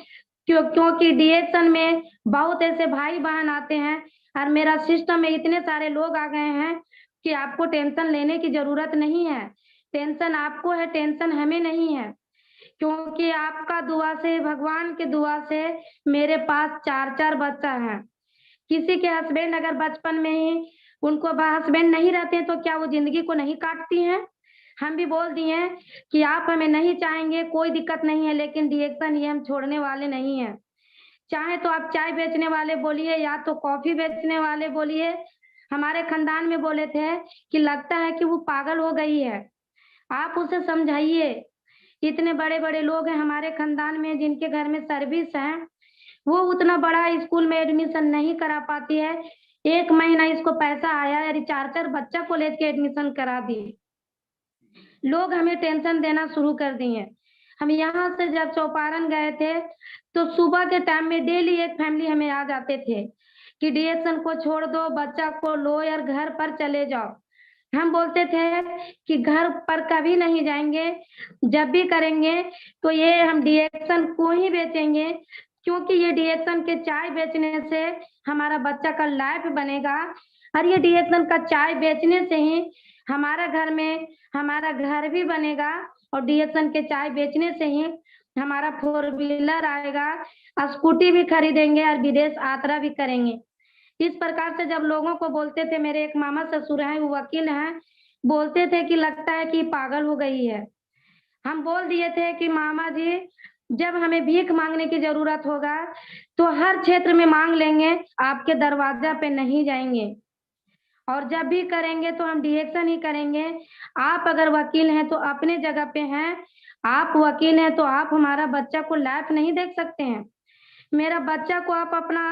क्योंकि डीएक्शन में बहुत ऐसे भाई बहन आते हैं और मेरा सिस्टम में इतने सारे लोग आ गए हैं कि आपको टेंशन लेने की जरूरत नहीं है। टेंशन आपको है, टेंशन हमें नहीं है, क्योंकि आपका दुआ से, भगवान के दुआ से मेरे पास 4 4 बच्चा है। किसी के हस्बैंड अगर बचपन में ही उनको हस्बैंड नहीं रहते तो क्या वो जिंदगी को नहीं काटती हैं? हम भी बोल दिए कि आप हमें नहीं चाहेंगे, कोई दिक्कत नहीं है, लेकिन डीएक्शन ये हम छोड़ने वाले नहीं है। चाहे तो आप चाय बेचने वाले बोलिए या तो कॉफी बेचने वाले बोलिए। हमारे खानदान में बोले थे कि लगता है कि वो पागल हो गई है, आप उसे समझाइए। इतने बड़े बड़े लोग हैं हमारे खानदान में जिनके घर में सर्विस है, वो उतना बड़ा स्कूल में एडमिशन नहीं करा पाती है। 1 महीना इसको पैसा आया यार, 4 4 बच्चा को लेके एडमिशन करा दी। लोग हमें टेंशन देना शुरू कर दिए। हम यहाँ से जब चौपारण गए थे तो सुबह के टाइम में डेली एक फैमिली हमें आ जाते थे कि डीएक्शन को छोड़ दो, बच्चा को लो यार, घर पर चले जाओ। हम बोलते थे कि घर पर कभी नहीं जाएंगे, जब भी करेंगे तो ये हम डीएक्शन को ही बेचेंगे, क्योंकि ये डीएक्शन के चाय बेचने से हमारा बच्चा का लाइफ बनेगा और ये डीएक्शन का चाय बेचने से ही हमारा घर में हमारा घर भी बनेगा और डीएक्शन के चाय बेचने से ही हमारा 4 व्हीलर आएगा, स्कूटी भी खरीदेंगे और विदेश यात्रा भी करेंगे। इस प्रकार से जब लोगों को बोलते थे, मेरे एक मामा ससुर हैं, वो वकील हैं, बोलते थे कि लगता है कि पागल हो गई है। हम बोल दिए थे कि मामा जी, जब हमें भीख मांगने की जरूरत होगा तो हर क्षेत्र में मांग लेंगे, आपके दरवाजा पे नहीं जाएंगे, और जब भी करेंगे तो हम डीएक्शन ही करेंगे। आप अगर वकील हैं तो अपने जगह पे हैं, आप वकील हैं तो आप हमारा बच्चा को लाइफ नहीं देख सकते हैं। मेरा बच्चा को आप अपना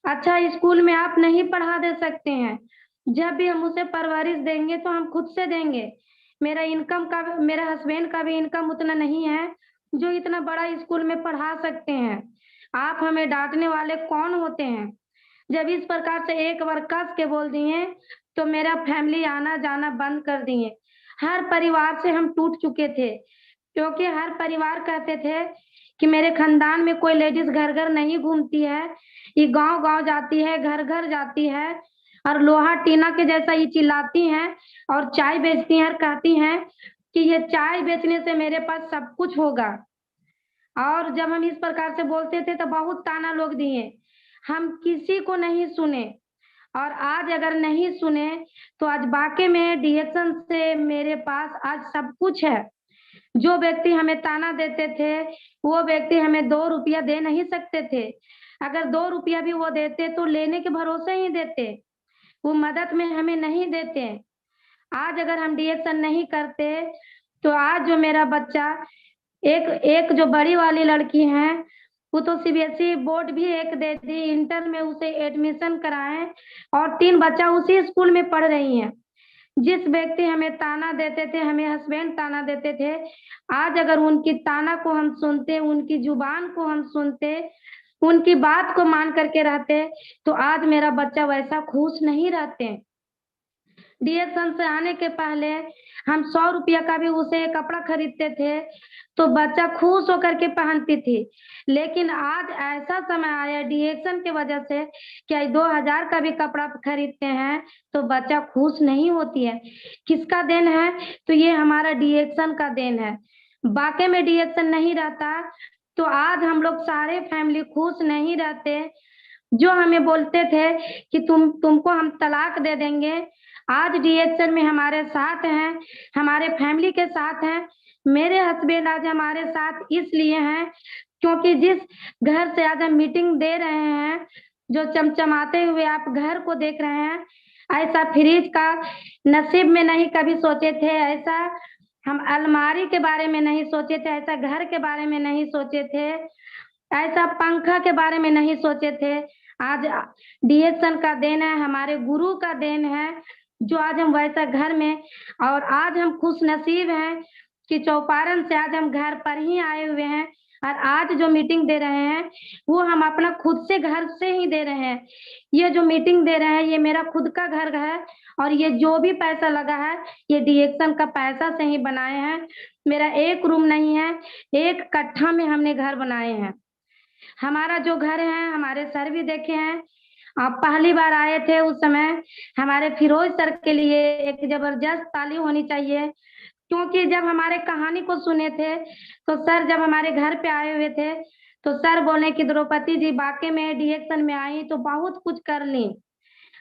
अच्छा स्कूल में आप नहीं पढ़ा दे सकते हैं। जब भी हम उसे परवरिश देंगे तो हम खुद से देंगे। मेरा हस्बैंड का भी इनकम उतना नहीं है जो इतना बड़ा स्कूल में पढ़ा सकते हैं। आप हमें डांटने वाले कौन होते हैं? जब इस प्रकार से एक बार कस के बोल दिए तो मेरा फैमिली आना जाना बंद कर दिए। हर परिवार से हम टूट चुके थे, क्योंकि हर परिवार कहते थे कि मेरे खानदान में कोई लेडीज घर घर नहीं घूमती है, ये गांव गांव जाती है, घर घर जाती है और लोहा टीना के जैसा ये चिल्लाती हैं और चाय बेचती हैं और कहती हैं कि ये चाय बेचने से मेरे पास सब कुछ होगा। और जब हम इस प्रकार से बोलते थे तो बहुत ताना लोग दिए, हम किसी को नहीं सुने। और आज अगर नहीं सुने तो आज वाकई में डीएक्शन से मेरे पास आज सब कुछ है। जो व्यक्ति हमें ताना देते थे वो व्यक्ति हमें 2 रुपया दे नहीं सकते थे। अगर 2 रुपया भी वो देते तो लेने के भरोसे ही देते, वो मदद में हमें नहीं देते। आज अगर हम डीएक्शन नहीं करते तो आज जो मेरा बच्चा, एक एक जो बड़ी वाली लड़की है वो तो सीबीएसई बोर्ड भी एक दे दी, इंटर में उसे एडमिशन कराए और 3 बच्चा उसी स्कूल में पढ़ रही हैं। जिस व्यक्ति हमें ताना देते थे, हमें हस्बैंड ताना देते थे, आज अगर उनकी ताना को हम सुनते, उनकी जुबान को हम सुनते, उनकी बात को मान करके रहते तो आज मेरा बच्चा वैसा खुश नहीं रहते। डीएक्शन से आने के पहले हम 100 रुपया का भी उसे कपड़ा खरीदते थे तो बच्चा खुश होकर के पहनती थी। लेकिन आज ऐसा समय आया डीएक्शन की वजह से कि 2000 का भी कपड़ा खरीदते हैं तो बच्चा खुश नहीं होती है। किसका देन है? तो ये हमारा डीएक्शन का देन है। वाकई में डीएक्शन नहीं रहता तो आज हम लोग सारे फैमिली खुश नहीं रहते। जो हमें बोलते थे कि तुमको हम तलाक दे देंगे, आज डीएक्शन में हमारे साथ हैं, हमारे फैमिली के साथ हैं। मेरे हस्बैंड आज हमारे साथ इसलिए हैं क्योंकि जिस घर से आज हम मीटिंग दे रहे हैं, जो चमचमाते हुए आप घर को देख रहे हैं, ऐसा फ्रिज का नसीब में नहीं कभी सोचे थे, ऐसा हम अलमारी के बारे में नहीं सोचे थे, ऐसा घर के बारे में नहीं सोचे थे, ऐसा पंखा के बारे में नहीं सोचे थे। आज डीएक्शन का देन है, हमारे गुरु का देन है, जो आज हम वैसा घर में, और आज हम खुश नसीब हैं कि चौपारण से आज हम घर पर ही आए हुए हैं। और आज जो मीटिंग दे रहे हैं वो हम अपना खुद से घर से ही दे रहे हैं। ये जो मीटिंग दे रहे हैं ये मेरा खुद का घर है, और ये जो भी पैसा लगा है ये डीएक्शन का पैसा से ही बनाए हैं। मेरा एक रूम नहीं है, एक कट्ठा में हमने घर बनाए हैं। हमारा जो घर है हमारे सर भी देखे हैं। आप पहली बार आए थे उस समय हमारे फिरोज सर के लिए एक जबरदस्त ताली होनी चाहिए, क्योंकि जब हमारे कहानी को सुने थे तो सर जब हमारे घर पे आए हुए थे तो सर बोले कि द्रौपदी जी वाकई में डीएक्शन में आई तो बहुत कुछ कर ली,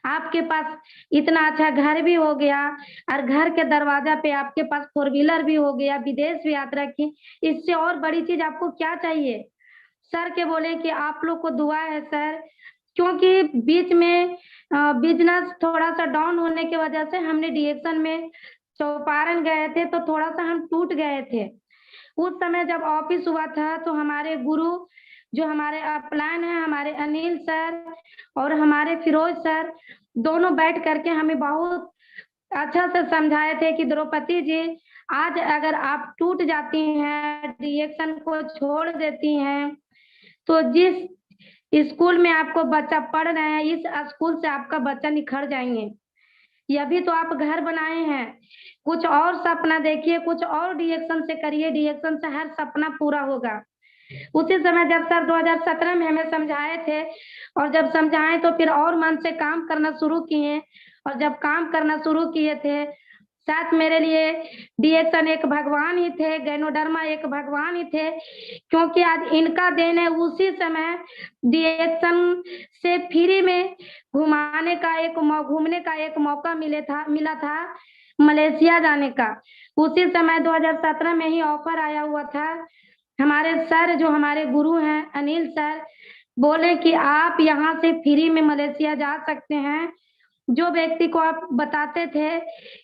आपके पास इतना अच्छा घर भी हो गया और घर के दरवाजा पे आपके पास 4 व्हीलर भी हो गया, विदेश भी यात्रा की, इससे और बड़ी चीज आपको क्या चाहिए। सर के बोले कि आप लोग को दुआ है सर, क्योंकि बीच में बिजनेस थोड़ा सा डाउन होने की वजह से हमने डीएक्शन में चौपारण गए थे तो थोड़ा सा हम टूट गए थे। उस समय जब ऑफिस हुआ था तो हमारे गुरु जो हमारे अपलाइन है, हमारे अनिल सर और हमारे फिरोज सर दोनों बैठ करके हमें बहुत अच्छा से समझाए थे कि द्रौपदी जी आज अगर आप टूट जाती हैं, डीएक्शन को छोड़ देती हैं, तो जिस स्कूल में आपको बच्चा पढ़ रहे हैं इस स्कूल से आपका बच्चा निखर जाएंगे। ये भी तो आप घर बनाए हैं, कुछ और सपना देखिए, कुछ और डीएक्शन से करिए, डीएक्शन से हर सपना पूरा होगा। उसी समय जब सर 2017 में हमें समझाए थे और जब समझाए तो फिर और मन से काम करना शुरू किए, और जब काम करना शुरू किए थे साथ मेरे लिए डीएक्शन एक भगवान ही थे, गैनोडर्मा एक भगवान ही थे, क्योंकि आज इनका देन है। उसी समय डीएक्शन से फ्री में घुमाने का घूमने का एक मौका मिला था मलेशिया जाने का। उसी समय 2017 में ही ऑफर आया हुआ था। हमारे सर जो हमारे गुरु हैं अनिल सर बोले कि आप यहाँ से फ्री में मलेशिया जा सकते हैं। जो व्यक्ति को आप बताते थे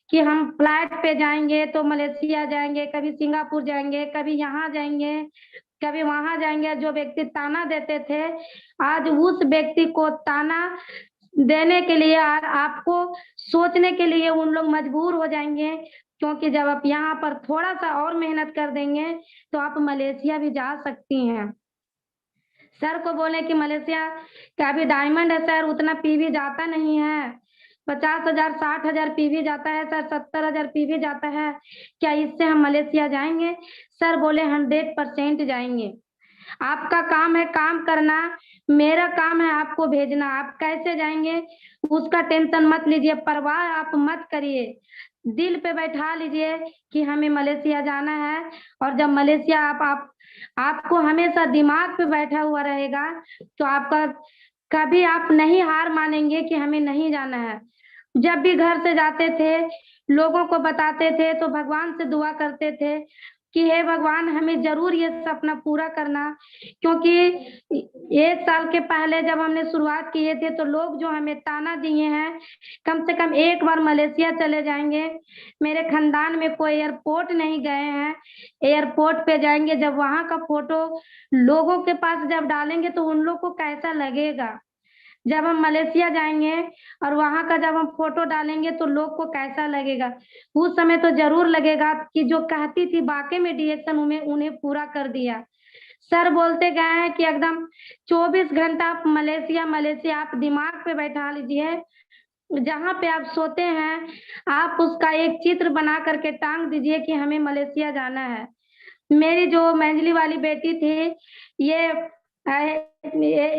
कि हम फ्लाइट पे जाएंगे तो मलेशिया जाएंगे, कभी सिंगापुर जाएंगे, कभी यहाँ जाएंगे, कभी वहां जाएंगे, जो व्यक्ति ताना देते थे आज उस व्यक्ति को ताना देने के लिए और आपको सोचने के लिए उन लोग मजबूर हो जाएंगे, क्योंकि जब आप यहाँ पर थोड़ा सा और मेहनत कर देंगे तो आप मलेशिया भी जा सकती हैं। सर को बोले कि मलेशिया का भी डायमंड है सर, उतना पीवी जाता नहीं है, 50,000 60,000 पीवी जाता है सर, 70,000 पीवी जाता है, क्या इससे हम मलेशिया जाएंगे। सर बोले 100% जाएंगे। आपका काम है काम करना, मेरा काम है आपको भेजना, आप कैसे जाएंगे उसका टेंशन मत लीजिए, परवाह आप मत करिए, दिल पे बैठा लीजिए कि हमें मलेशिया जाना है। और जब मलेशिया आपको हमेशा दिमाग पे बैठा हुआ रहेगा तो आपका कभी आप नहीं हार मानेंगे कि हमें नहीं जाना है। जब भी घर से जाते थे लोगों को बताते थे तो भगवान से दुआ करते थे कि हे भगवान हमें जरूर ये सपना पूरा करना, क्योंकि 1 साल के पहले जब हमने शुरुआत किए थे तो लोग जो हमें ताना दिए हैं कम से कम एक बार मलेशिया चले जाएंगे। मेरे खानदान में कोई एयरपोर्ट नहीं गए हैं, एयरपोर्ट पे जाएंगे, जब वहां का फोटो लोगों के पास जब डालेंगे तो उन लोग को कैसा लगेगा। जब हम मलेशिया जाएंगे और वहां का जब हम फोटो डालेंगे तो लोग को कैसा लगेगा, उस समय तो जरूर लगेगा कि जो कहती थी वाकई में डीएक्शन उन्हें पूरा कर दिया। सर बोलते गए हैं कि एकदम 24 घंटा आप मलेशिया आप दिमाग पे बैठा लीजिए, जहां पे आप सोते हैं आप उसका एक चित्र बना करके टांग दीजिए कि हमें मलेशिया जाना है। मेरी जो मंजली वाली बेटी थी ये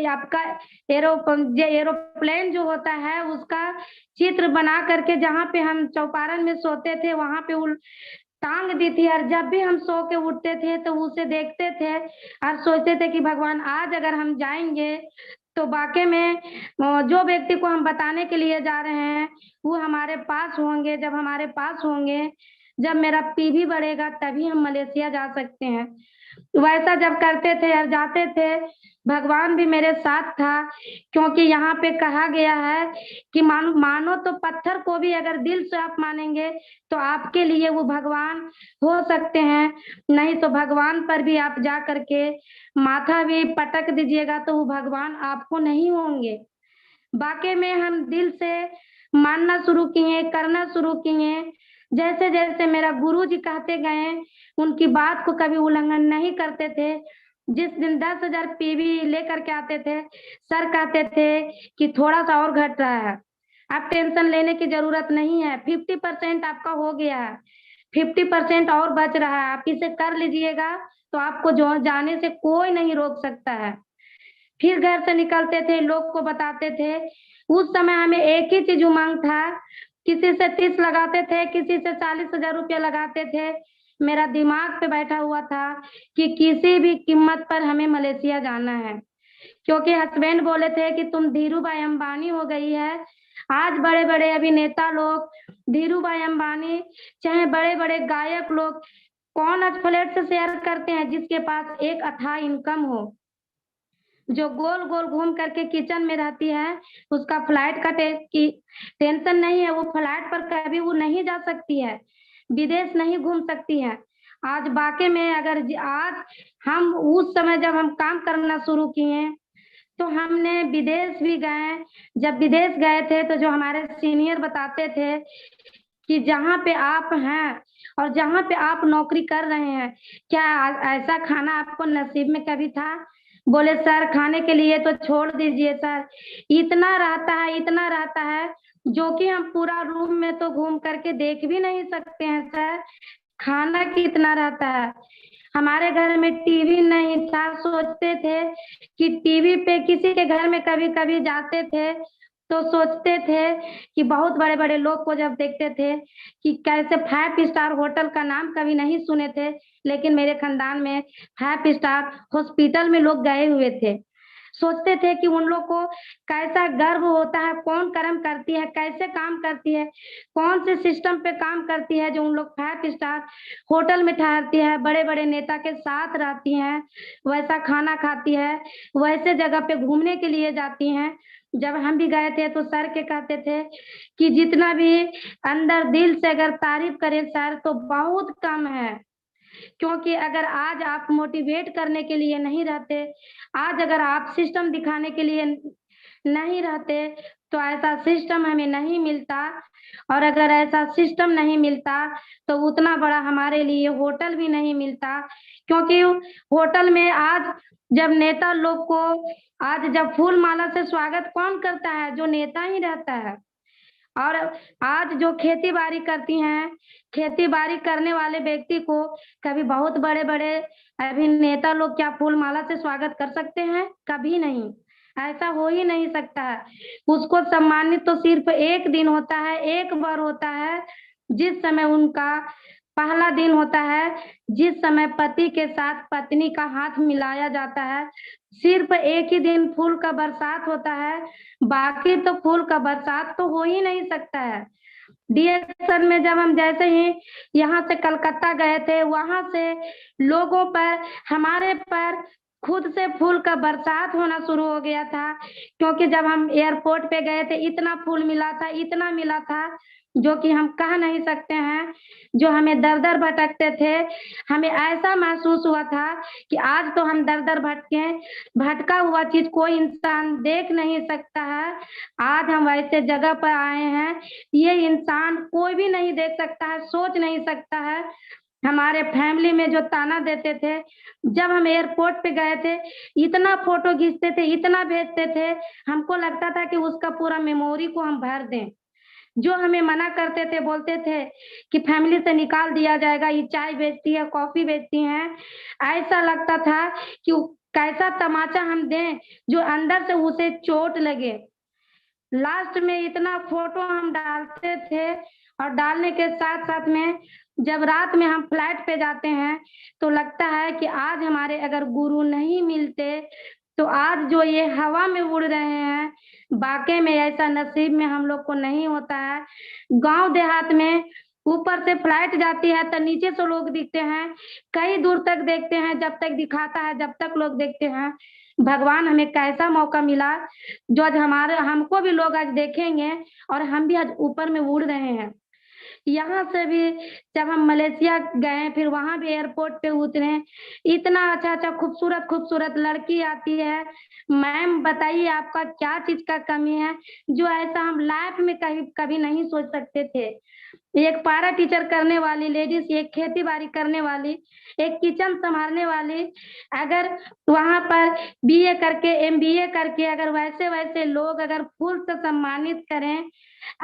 आपका एरोप्लेन जो होता है उसका चित्र बना करके जहाँ पे हम चौपारण में सोते थे वहां पे टांग दी थी, और जब भी हम सो के उठते थे तो उसे देखते थे और सोचते थे कि भगवान आज अगर हम जाएंगे तो वाकई में जो व्यक्ति को हम बताने के लिए जा रहे हैं वो हमारे पास होंगे। जब हमारे पास होंगे जब मेरा पीवी बढ़ेगा तभी हम मलेशिया जा सकते हैं। वैसा जब करते थे और जाते थे, भगवान भी मेरे साथ था, क्योंकि यहाँ पे कहा गया है कि मानो मानो तो पत्थर को भी अगर दिल से आप मानेंगे तो आपके लिए वो भगवान हो सकते हैं, नहीं तो भगवान पर भी आप जा करके माथा भी पटक दीजिएगा तो वो भगवान आपको नहीं होंगे। वाकई में हम दिल से मानना शुरू किए, करना शुरू किए। जैसे जैसे मेरा गुरुजी कहते गए, उनकी बात को कभी उल्लंघन नहीं करते थे। जिस दिन 10,000 पीवी लेकर के आते थे, सर कहते थे कि थोड़ा सा और घट रहा है, आप टेंशन लेने की जरूरत नहीं है, 50% आपका हो गया है, 50% और बच रहा है, आप इसे कर लीजिएगा तो आपको जो जाने से कोई नहीं रोक सकता है। फिर घर से निकलते थे, लोग को बताते थे। उस समय हमें एक ही चीज उमंग था, किसी से 30 लगाते थे, किसी से 40,000 रुपया लगाते थे। मेरा दिमाग पे बैठा हुआ था कि किसी भी कीमत पर हमें मलेशिया जाना है, क्योंकि हस्बैंड बोले थे कि तुम धीरूभाई अंबानी हो गई है। आज बड़े बड़े अभिनेता लोग, धीरूभाई अंबानी, चाहे बड़े बड़े गायक लोग, कौन आज फ्लैट से शेयर करते हैं जिसके पास एक अथाह इनकम हो। जो गोल गोल घूम करके किचन में रहती है, उसका फ्लाइट का टेंशन नहीं है, वो फ्लाइट पर कभी वो नहीं जा सकती है, विदेश नहीं घूम सकती है। आज वाकई में अगर आज हम उस समय जब हम काम करना शुरू किए तो हमने विदेश भी गए। जब विदेश गए थे तो जो हमारे सीनियर बताते थे कि जहाँ पे आप हैं और जहाँ पे आप नौकरी कर रहे हैं, क्या ऐसा खाना आपको नसीब में कभी था? बोले सर खाने के लिए तो छोड़ दीजिए सर, इतना रहता है, इतना रहता है जो कि हम पूरा रूम में तो घूम करके देख भी नहीं सकते हैं सर, खाना कितना रहता है। हमारे घर में टीवी नहीं था, सोचते थे कि टीवी पे किसी के घर में कभी कभी जाते थे तो सोचते थे कि बहुत बड़े बड़े लोग को जब देखते थे कि कैसे 5 स्टार होटल का नाम कभी नहीं सुने थे, लेकिन मेरे खानदान में 5 स्टार हॉस्पिटल में लोग गए हुए थे। सोचते थे कि उन लोग को कैसा गर्व होता है, कौन कर्म करती है, कैसे काम करती है, कौन से सिस्टम पे काम करती है जो उन लोग 5 स्टार होटल में ठहरती है, बड़े बड़े नेता के साथ रहती हैं, वैसा खाना खाती है, वैसे जगह पे घूमने के लिए जाती हैं। जब हम भी गए थे तो सर के कहते थे कि जितना भी अंदर दिल से अगर तारीफ करें सर तो बहुत कम है, क्योंकि अगर आज आप मोटिवेट करने के लिए नहीं रहते, आज अगर आप सिस्टम दिखाने के लिए नहीं रहते तो ऐसा सिस्टम हमें नहीं मिलता, और अगर ऐसा सिस्टम नहीं मिलता तो उतना बड़ा हमारे लिए होटल भी नहीं मिलता। क्योंकि होटल में आज जब नेता लोग को आज जब फूल माला से स्वागत कौन करता है? जो नेता ही रहता है। और आज जो खेती बाड़ी करती हैं, खेती बाड़ी करने वाले व्यक्ति को कभी बहुत बड़े बड़े अभिनेता लोग क्या फूल माला से स्वागत कर सकते हैं? कभी नहीं, ऐसा हो ही नहीं सकता है। उसको सम्मानित तो सिर्फ एक दिन होता है, एक बार होता है, जिस समय उनका पहला दिन होता है, जिस समय पति के साथ पत्नी का हाथ मिलाया जाता है, सिर्फ एक ही दिन फूल का बरसात होता है, बाकी तो फूल का बरसात तो हो ही नहीं सकता है। डीएक्शन में जब हम जैसे ही यहाँ से कलकत्ता गए थे, वहां से लोगों पर, हमारे पर खुद से फूल का बरसात होना शुरू हो गया था, क्योंकि जब हम एयरपोर्ट पे गए थे इतना फूल मिला था, इतना मिला था जो कि हम कह नहीं सकते हैं। जो हमें दर दर भटकते थे, हमें ऐसा महसूस हुआ था कि आज तो हम दर दर भटके, भटका हुआ चीज कोई इंसान देख नहीं सकता है। आज हम ऐसे जगह पर आए हैं, ये इंसान कोई भी नहीं देख सकता है, सोच नहीं सकता है। हमारे फैमिली में जो ताना देते थे, जब हम एयरपोर्ट पे गए थे इतना फोटो खींचते थे, इतना भेजते थे, हमको लगता था कि उसका पूरा मेमोरी को हम भर दें। जो हमें मना करते थे, बोलते थे कि फैमिली से निकाल दिया जाएगा, ये चाय बेचती है, कॉफी बेचती हैं, ऐसा लगता था कि कैसा तमाचा हम दें जो अंदर से उसे चोट लगे। लास्ट में इतना फोटो हम डालते थे, और डालने के साथ साथ में जब रात में हम फ्लाइट पे जाते हैं तो लगता है कि आज हमारे अगर गुरु नहीं मिलते तो आज जो ये हवा में उड़ रहे हैं, वाकई में ऐसा नसीब में हम लोग को नहीं होता है। गांव देहात में ऊपर से फ्लाइट जाती है तो नीचे से लोग दिखते हैं, कई दूर तक देखते हैं, जब तक दिखाता है जब तक लोग देखते हैं। भगवान हमें कैसा मौका मिला जो आज हमको भी लोग आज देखेंगे और हम भी आज ऊपर में उड़ रहे हैं। यहाँ से भी जब हम मलेशिया गए, फिर वहां भी एयरपोर्ट पे उतरे, इतना अच्छा अच्छा खूबसूरत खूबसूरत लड़की आती है। मैम बताइए आपका क्या चीज का कमी है जो ऐसा हम लाइफ में कभी कभी नहीं सोच सकते थे। एक पारा टीचर करने वाली लेडीज, एक खेती बाड़ी करने वाली, एक किचन संभालने वाली, अगर वहां पर बीए करके एमबीए करके अगर वैसे वैसे लोग अगर फूल से सम्मानित करें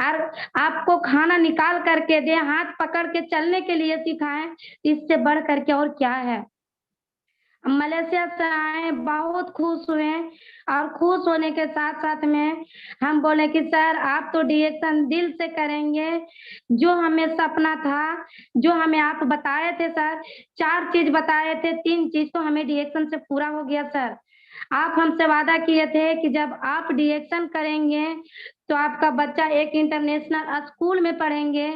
और आपको खाना निकाल करके दे, हाथ पकड़ के चलने के लिए सिखाएं, इससे बढ़ करके और क्या है। मलेशिया से आए, बहुत खुश हुए और खुश होने के साथ साथ में हम बोले कि सर आप तो डिएक्शन दिल से करेंगे, जो हमें सपना था, जो हमें आप बताए थे सर, 4 चीज बताए थे, 3 चीज तो हमें डिएक्शन से पूरा हो गया सर। आप हमसे वादा किए थे कि जब आप डिएक्शन करेंगे तो आपका बच्चा एक इंटरनेशनल स्कूल में पढ़ेंगे,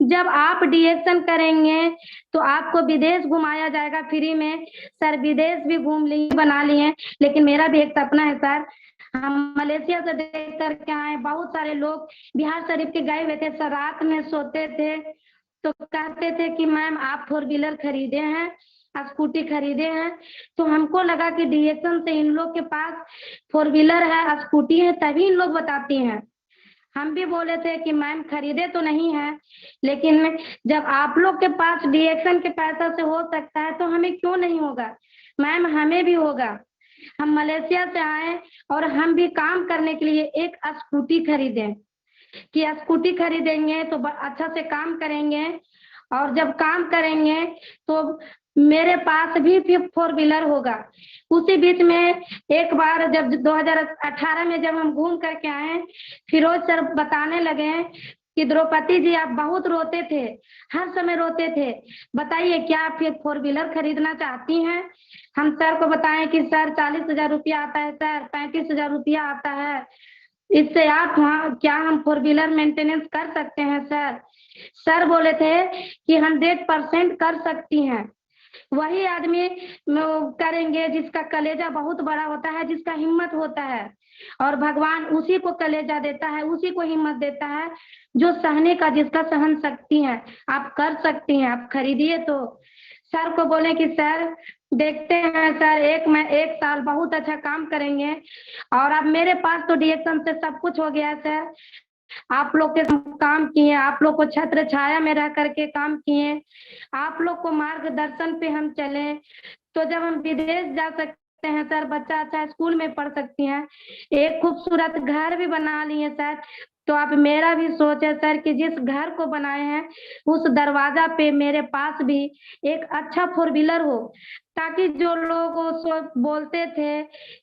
जब आप डिएक्शन करेंगे तो आपको विदेश घुमाया जाएगा फ्री में। सर विदेश भी घूम लिए, बना लिए, लेकिन मेरा भी एक सपना है सर। हम मलेशिया से देख करके आए, बहुत सारे लोग बिहार शरीफ के गए हुए थे सर, रात में सोते थे तो कहते थे कि मैम आप 4 व्हीलर खरीदे हैं, स्कूटी खरीदे हैं, तो हमको लगा कि डिएक्शन से इन लोग के पास 4 व्हीलर है, स्कूटी है, तभी इन लोग बताती हैं। हम भी बोले थे कि मैम खरीदे तो नहीं है, लेकिन जब आप लोग के पास डिएक्शन के पैसा से हो सकता है तो हमें क्यों नहीं होगा मैम, हमें भी होगा। हम मलेशिया से आए और हम भी काम करने के लिए एक स्कूटी खरीदे कि स्कूटी खरीदेंगे तो अच्छा से काम करेंगे, और जब काम करेंगे तो मेरे पास भी 4 व्हीलर होगा। उसी बीच में एक बार जब 2018 में जब हम घूम करके आए, फिरोज सर बताने लगे कि द्रौपदी जी आप बहुत रोते थे, हर समय रोते थे, बताइए क्या आप फिर 4 व्हीलर खरीदना चाहती हैं। हम सर को बताएं कि सर 40,000 रुपया आता है सर, 35,000 रुपया आता है, इससे आप क्या हम 4 व्हीलर मेंटेनेंस कर सकते हैं सर। सर बोले थे कि 100% कर सकती हैं। वही आदमी करेंगे जिसका कलेजा बहुत बड़ा होता है, जिसका हिम्मत होता है, और भगवान उसी को कलेजा देता है, उसी को हिम्मत देता है जो सहने का, जिसका सहन शक्ति है। आप कर सकती हैं, आप खरीदिए। तो सर को बोले कि सर देखते हैं सर, एक साल बहुत अच्छा काम करेंगे, और अब मेरे पास तो डिएक्शन से सब कुछ हो गया सर, आप लोग के काम किए, आप लोग को छत्र छाया में रह करके काम किए, आप लोग को मार्गदर्शन पे हम चले, तो जब हम विदेश जा सकते हैं सर, बच्चा अच्छा स्कूल में पढ़ सकती हैं, एक खूबसूरत घर भी बना लिए सर। तो आप मेरा भी सोच है सर कि जिस घर को बनाए हैं उस दरवाजा पे मेरे पास भी एक अच्छा 4 व्हीलर हो, ताकि जो लोग बोलते थे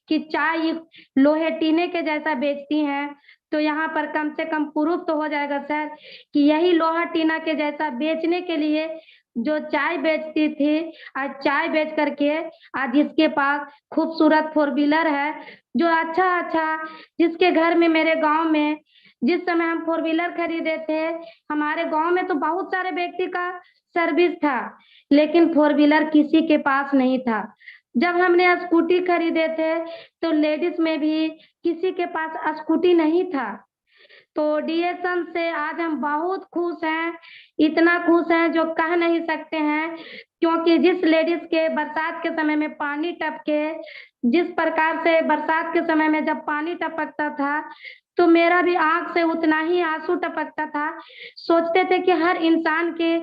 कि चाय लोहे टीने के जैसा बेचती हैं, तो यहाँ पर कम से कम प्रूफ तो हो जाएगा सर कि यही लोहा टीना के जैसा बेचने के लिए जो चाय बेचती थी, आज चाय बेच करके आज इसके पास खूबसूरत 4 व्हीलर है, जो अच्छा अच्छा, जिसके घर में, मेरे गांव में जिस समय हम 4 व्हीलर खरीदे थे, हमारे गांव में तो बहुत सारे व्यक्ति का सर्विस था, लेकिन 4 व्हीलर किसी के पास नहीं था। जब हमने स्कूटी खरीदे थे तो लेडीज में भी किसी के पास स्कूटी नहीं था। तो डीएक्शन से आज हम बहुत खुश हैं, इतना खुश हैं जो कह नहीं सकते हैं, क्योंकि जिस लेडीज के बरसात के समय में पानी टपके, जिस प्रकार से बरसात के समय में जब पानी टपकता था तो मेरा भी आंख से उतना ही आंसू टपकता था। सोचते थे कि हर इंसान के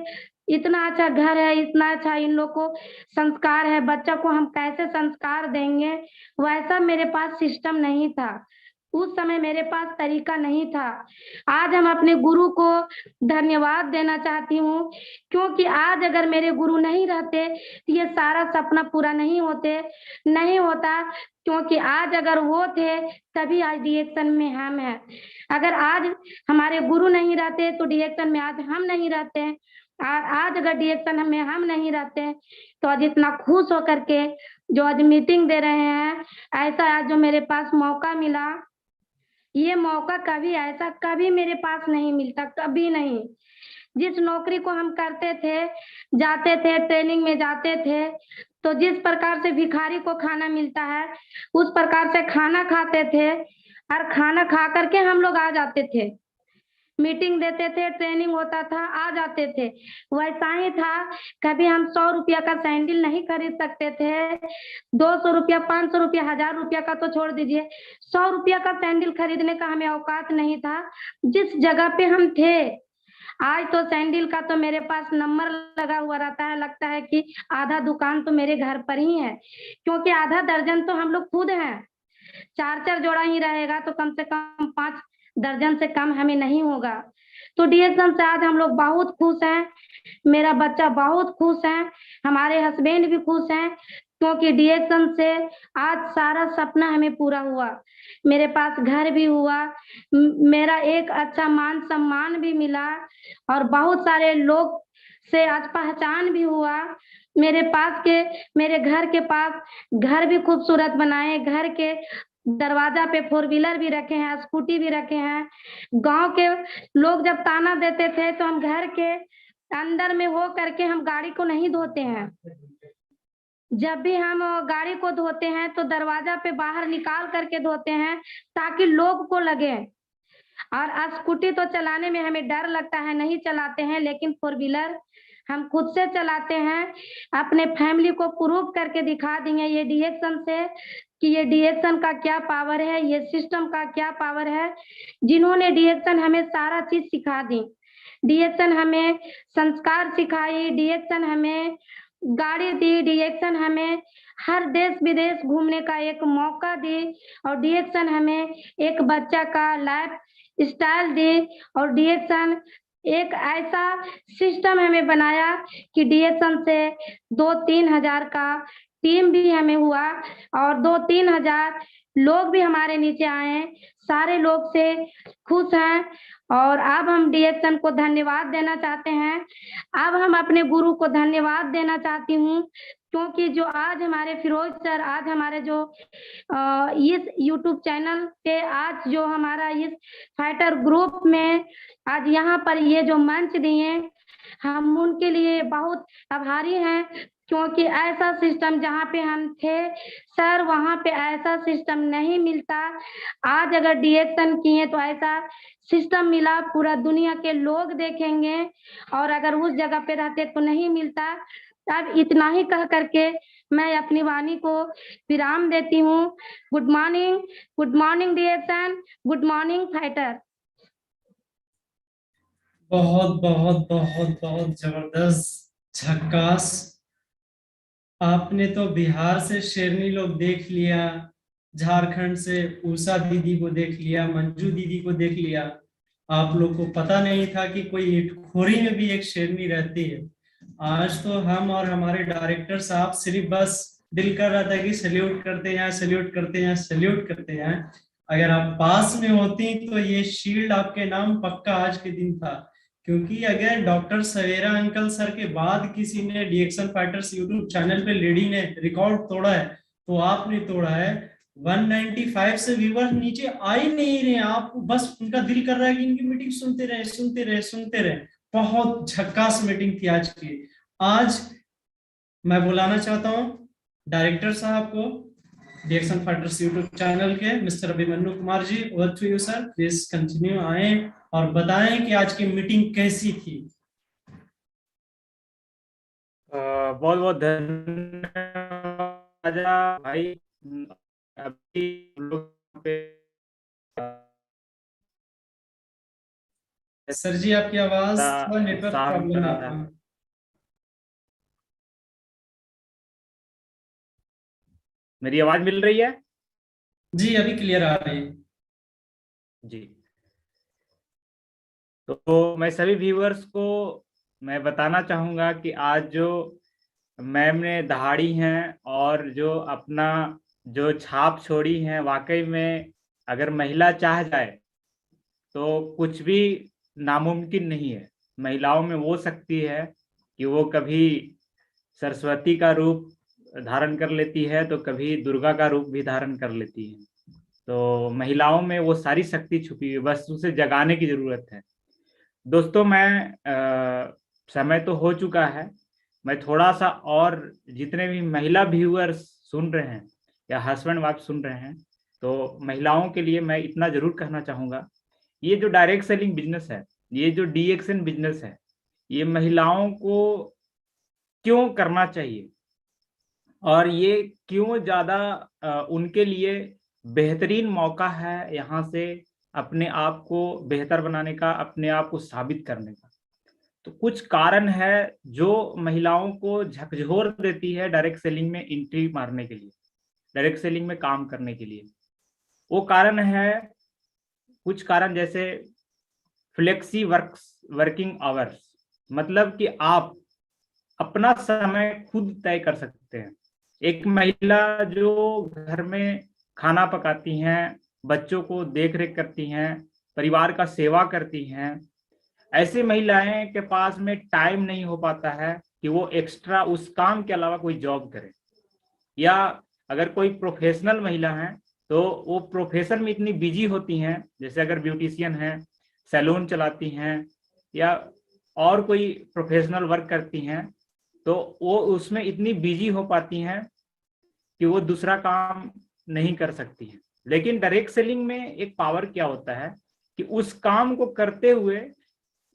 इतना अच्छा घर है, इतना अच्छा इन लोग को संस्कार है, बच्चा को हम कैसे संस्कार देंगे, वैसा मेरे पास सिस्टम नहीं था, उस समय मेरे पास तरीका नहीं था। आज हम अपने गुरु को धन्यवाद देना चाहती हूँ, क्योंकि आज अगर मेरे गुरु नहीं रहते तो ये सारा सपना पूरा नहीं होता, क्योंकि आज अगर वो थे तभी आज डीएक्शन में हम हैं। अगर आज हमारे गुरु नहीं रहते तो डीएक्शन में आज हम नहीं रहते, आज अगर डीएक्शन में हम नहीं रहते तो आज इतना खुश होकर के जो आज मीटिंग दे रहे हैं, ऐसा आज जो मेरे पास मौका मिला, ये मौका कभी ऐसा कभी मेरे पास नहीं मिलता, कभी नहीं। जिस नौकरी को हम करते थे, जाते थे, ट्रेनिंग में जाते थे, तो जिस प्रकार से भिखारी को खाना मिलता है उस प्रकार से खाना खाते थे और खाना खा करके हम लोग आ जाते थे। मीटिंग देते थे, ट्रेनिंग होता था, आ जाते थे। वैसा ही था, कभी हम 100 रुपया का सैंडल नहीं खरीद सकते थे। 200 रुपया, 500 रुपया, 1000 रुपया का तो छोड़ दीजिए, 100 रुपया का सैंडल खरीदने का हमें औकात नहीं था जिस जगह पे हम थे। आज तो सैंडल का तो मेरे पास नंबर लगा हुआ रहता है, लगता है कि आधा दुकान तो मेरे घर पर ही है, क्योंकि आधा दर्जन तो हम लोग खुद हैं। 4-4 जोड़ा ही रहेगा तो कम से कम 5 दर्जन से कम हमें नहीं होगा। तो डीएक्शन से आज हम लोग बहुत खुश हैं, मेरा बच्चा बहुत खुश है, हमारे हस्बैंड भी खुश हैं, क्योंकि डीएक्शन से आज सारा सपना हमें पूरा हुआ। मेरे पास घर भी हुआ, मेरा एक अच्छा मान सम्मान भी मिला और बहुत सारे लोग से आज पहचान भी हुआ। मेरे घर के पास घर भी खूबसूरत बनाए, घर के दरवाजा पे 4 व्हीलर भी रखे हैं, स्कूटी भी रखे हैं। गांव के लोग जब ताना देते थे तो हम घर के अंदर में हो करके हम गाड़ी को नहीं धोते हैं। जब भी हम गाड़ी को धोते हैं तो दरवाजा पे बाहर निकाल करके धोते हैं ताकि लोग को लगे। और स्कूटी तो चलाने में हमें डर लगता है, नहीं चलाते हैं, लेकिन 4 व्हीलर हम खुद से चलाते हैं। अपने फैमिली को प्रूव करके दिखा देंगे ये डीएक्शन से कि ये डीएक्शन का क्या पावर है, ये सिस्टम का क्या पावर है। जिन्होंने डीएक्शन हमें सारा चीज सिखा दी, डीएक्शन हमें संस्कार सिखाई, डीएक्शन हमें गाड़ी दी, डीएक्शन हमें हर देश विदेश घूमने का एक मौका दी, और डीएक्शन हमें एक बच्चा का लाइफ स्टाइल दी, और डीएक्शन एक ऐसा सिस्टम हमें बनाया कि डीएक्शन से 2-3 हजार का टीम भी हमें हुआ और 2-3 हजार लोग भी हमारे नीचे आए। सारे लोग से खुश हैं और अब हम डीएक्शन को धन्यवाद देना चाहते हैं। अब हम अपने गुरु को धन्यवाद देना चाहती हूँ, क्योंकि जो आज हमारे फिरोज सर, आज हमारे जो इस यूट्यूब चैनल पे आज जो हमारा इस फाइटर ग्रुप में आज यहाँ पर ये जो मंच दिए, हम उनके लिए बहुत आभारी हैं, क्योंकि ऐसा सिस्टम जहाँ पे हम थे सर, वहाँ पे ऐसा सिस्टम नहीं मिलता। आज अगर डीएक्शन किए तो ऐसा सिस्टम मिला, पूरा दुनिया के लोग देखेंगे, और अगर उस जगह पे रहते तो नहीं मिलता। अब इतना ही कह करके मैं अपनी वाणी को विराम देती हूँ। गुड मॉर्निंग डीएक्शन, गुड मॉर्निंग फाइटर। बहुत बहुत बहुत बहुत जबरदस्त, झक्कास। आपने तो बिहार से शेरनी लोग देख लिया, झारखंड से उषा दीदी को देख लिया, मंजू दीदी को देख लिया। आप लोग को पता नहीं था कि कोई इटखोरी में भी एक शेरनी रहती है। आज तो हम और हमारे डायरेक्टर साहब सिर्फ बस दिल कर रहा था कि सैल्यूट करते हैं, सैल्यूट करते हैं, सैल्यूट करते हैं। अगर आप पास में होती तो ये शील्ड आपके नाम पक्का आज के दिन था, क्योंकि अगर डॉक्टर सवेरा अंकल सर के बाद किसी ने डीएक्शन फाइटर्स यूट्यूब चैनल पे लेडी ने रिकॉर्ड तोड़ा है तो आपने तोड़ा है। 195 से व्यूअर्स नीचे आ ही नहीं रहे, आपको बस उनका दिल कर रहा है कि इनकी मीटिंग सुनते रहे, सुनते रहे, सुनते रहे। बहुत झक्कास मीटिंग थी आज की। आज मैं बुलाना चाहता हूँ डायरेक्टर साहब को, डीएक्शन फाइटर्स यूट्यूब चैनल के, mister Abhimanyu Kumar ji. Over to you sir, please continue, आए और बताएं कि आज की मीटिंग कैसी थी। बहुत बहुत धन्यवाद भाई। अभी लोग पे सर जी आपकी आवाज थोड़ा नेटवर्क प्रॉब्लम है आपका। मेरी आवाज मिल रही है? जी अभी क्लियर आ रही है जी। तो मैं सभी व्यूअर्स को मैं बताना चाहूंगा कि आज जो मैम ने दहाड़ी हैं और जो अपना जो छाप छोड़ी है, वाकई में अगर महिला चाह जाए तो कुछ भी नामुमकिन नहीं है। महिलाओं में वो शक्ति है कि वो कभी सरस्वती का रूप धारण कर लेती है तो कभी दुर्गा का रूप भी धारण कर लेती है। तो महिलाओं में वो सारी शक्ति छुपी हुई, बस उसे जगाने की जरूरत है। दोस्तों मैं समय तो हो चुका है, मैं थोड़ा सा और जितने भी महिला व्यूअर्स सुन रहे हैं या हस्बैंड वाइफ सुन रहे हैं, तो महिलाओं के लिए मैं इतना जरूर कहना चाहूँगा, ये जो डायरेक्ट सेलिंग बिजनेस है, ये जो DXN बिजनेस है, ये महिलाओं को क्यों करना चाहिए और ये क्यों ज़्यादा उनके लिए बेहतरीन मौका है यहाँ से अपने आप को बेहतर बनाने का, अपने आप को साबित करने का। तो कुछ कारण है जो महिलाओं को झकझोर देती है डायरेक्ट सेलिंग में एंट्री मारने के लिए, डायरेक्ट सेलिंग में काम करने के लिए। वो कारण है, कुछ कारण जैसे फ्लेक्सी वर्किंग आवर्स, मतलब कि आप अपना समय खुद तय कर सकते हैं। एक महिला जो घर में खाना पकाती हैं, बच्चों को देख रेख करती हैं, परिवार का सेवा करती हैं, ऐसी महिलाएं के पास में टाइम नहीं हो पाता है कि वो एक्स्ट्रा उस काम के अलावा कोई जॉब करे। या अगर कोई प्रोफेशनल महिला है तो वो प्रोफेशन में इतनी बिजी होती हैं, जैसे अगर ब्यूटिशियन है, सैलून चलाती हैं या और कोई प्रोफेशनल वर्क करती हैं, तो वो उसमें इतनी बिजी हो पाती हैं कि वो दूसरा काम नहीं कर सकती है। लेकिन डायरेक्ट सेलिंग में एक पावर क्या होता है कि उस काम को करते हुए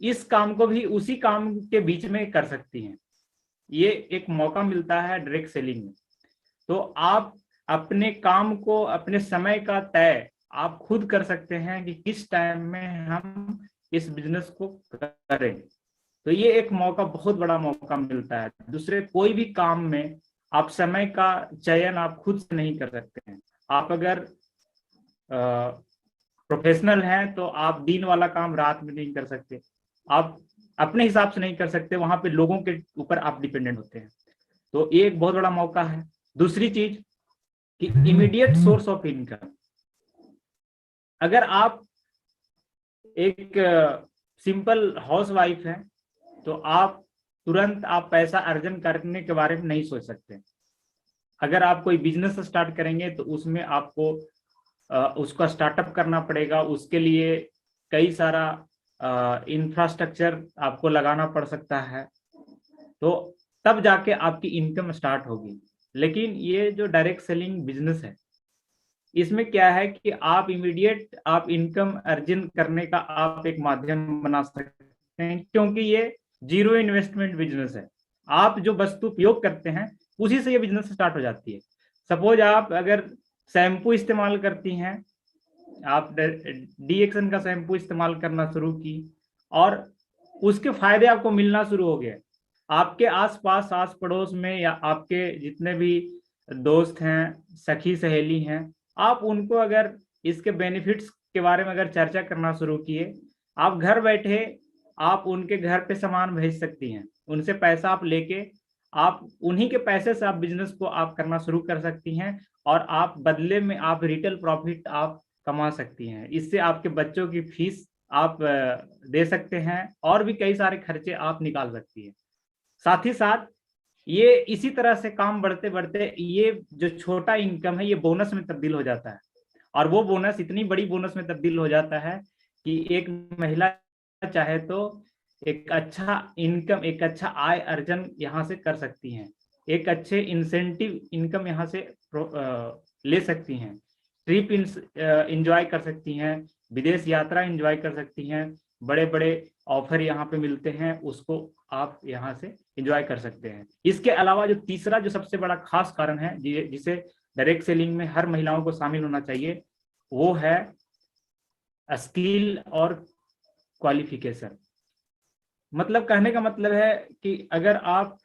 इस काम को भी उसी काम के बीच में कर सकती हैं। ये एक मौका मिलता है डायरेक्ट सेलिंग में। तो आप अपने काम को, अपने समय का तय आप खुद कर सकते हैं कि किस टाइम में हम इस बिजनेस को करें। तो ये एक मौका, बहुत बड़ा मौका मिलता है। दूसरे कोई भी काम में आप समय का चयन आप खुद से नहीं कर सकते हैं। आप अगर प्रोफेशनल हैं तो आप दिन वाला काम रात में नहीं कर सकते, आप अपने हिसाब से नहीं कर सकते, वहां पे लोगों के ऊपर आप डिपेंडेंट होते हैं। तो ये एक बहुत बड़ा मौका है। दूसरी चीज कि इमीडिएट सोर्स ऑफ इनकम। अगर आप एक सिंपल हाउस वाइफ हैं तो आप तुरंत आप पैसा अर्जन करने के बारे में नहीं सोच सकते। अगर आप कोई बिजनेस स्टार्ट करेंगे तो उसमें आपको उसका स्टार्टअप करना पड़ेगा, उसके लिए कई सारा इंफ्रास्ट्रक्चर आपको लगाना पड़ सकता है, तो तब जाके आपकी इनकम स्टार्ट होगी। लेकिन ये जो डायरेक्ट सेलिंग बिजनेस है, इसमें क्या है कि आप इमीडिएट आप इनकम अर्जन करने का आप एक माध्यम बना सकते हैं, क्योंकि ये जीरो इन्वेस्टमेंट बिजनेस है। आप जो वस्तु उपयोग करते हैं उसी से ये बिजनेस स्टार्ट हो जाती है। सपोज आप अगर शैम्पू इस्तेमाल करती हैं, आप DXN का शैम्पू इस्तेमाल करना शुरू की और उसके फायदे आपको मिलना शुरू हो गए। आपके आसपास, आस पड़ोस में या आपके जितने भी दोस्त हैं, सखी सहेली हैं, आप उनको अगर इसके बेनिफिट्स के बारे में अगर चर्चा करना शुरू किए, आप घर बैठे आप उनके घर पे सामान भेज सकती हैं, उनसे पैसा आप लेके आप उन्हीं के पैसे से आप बिजनेस को आप करना शुरू कर सकती हैं और आप बदले में आप रिटेल प्रॉफिट आप कमा सकती हैं। इससे आपके बच्चों की फीस आप दे सकते हैं और भी कई सारे खर्चे आप निकाल सकती हैं। साथ ही साथ ये इसी तरह से काम बढ़ते बढ़ते ये जो छोटा इनकम है ये बोनस में तब्दील हो जाता है, और वो बोनस इतनी बड़ी बोनस में तब्दील हो जाता है कि एक महिला चाहे तो एक अच्छा इनकम, एक अच्छा आय अर्जन यहाँ से कर सकती हैं, एक अच्छे इंसेंटिव इनकम यहाँ से ले सकती हैं, ट्रिप इंजॉय कर सकती हैं, विदेश यात्रा इंजॉय कर सकती हैं, बड़े बड़े ऑफर यहाँ पे मिलते हैं, उसको आप यहाँ से इंजॉय कर सकते हैं। इसके अलावा जो तीसरा जो सबसे बड़ा खास कारण है जिसे डायरेक्ट सेलिंग में हर महिलाओं को शामिल होना चाहिए, वो है स्किल और क्वालिफिकेशन। मतलब कहने का मतलब है कि अगर आप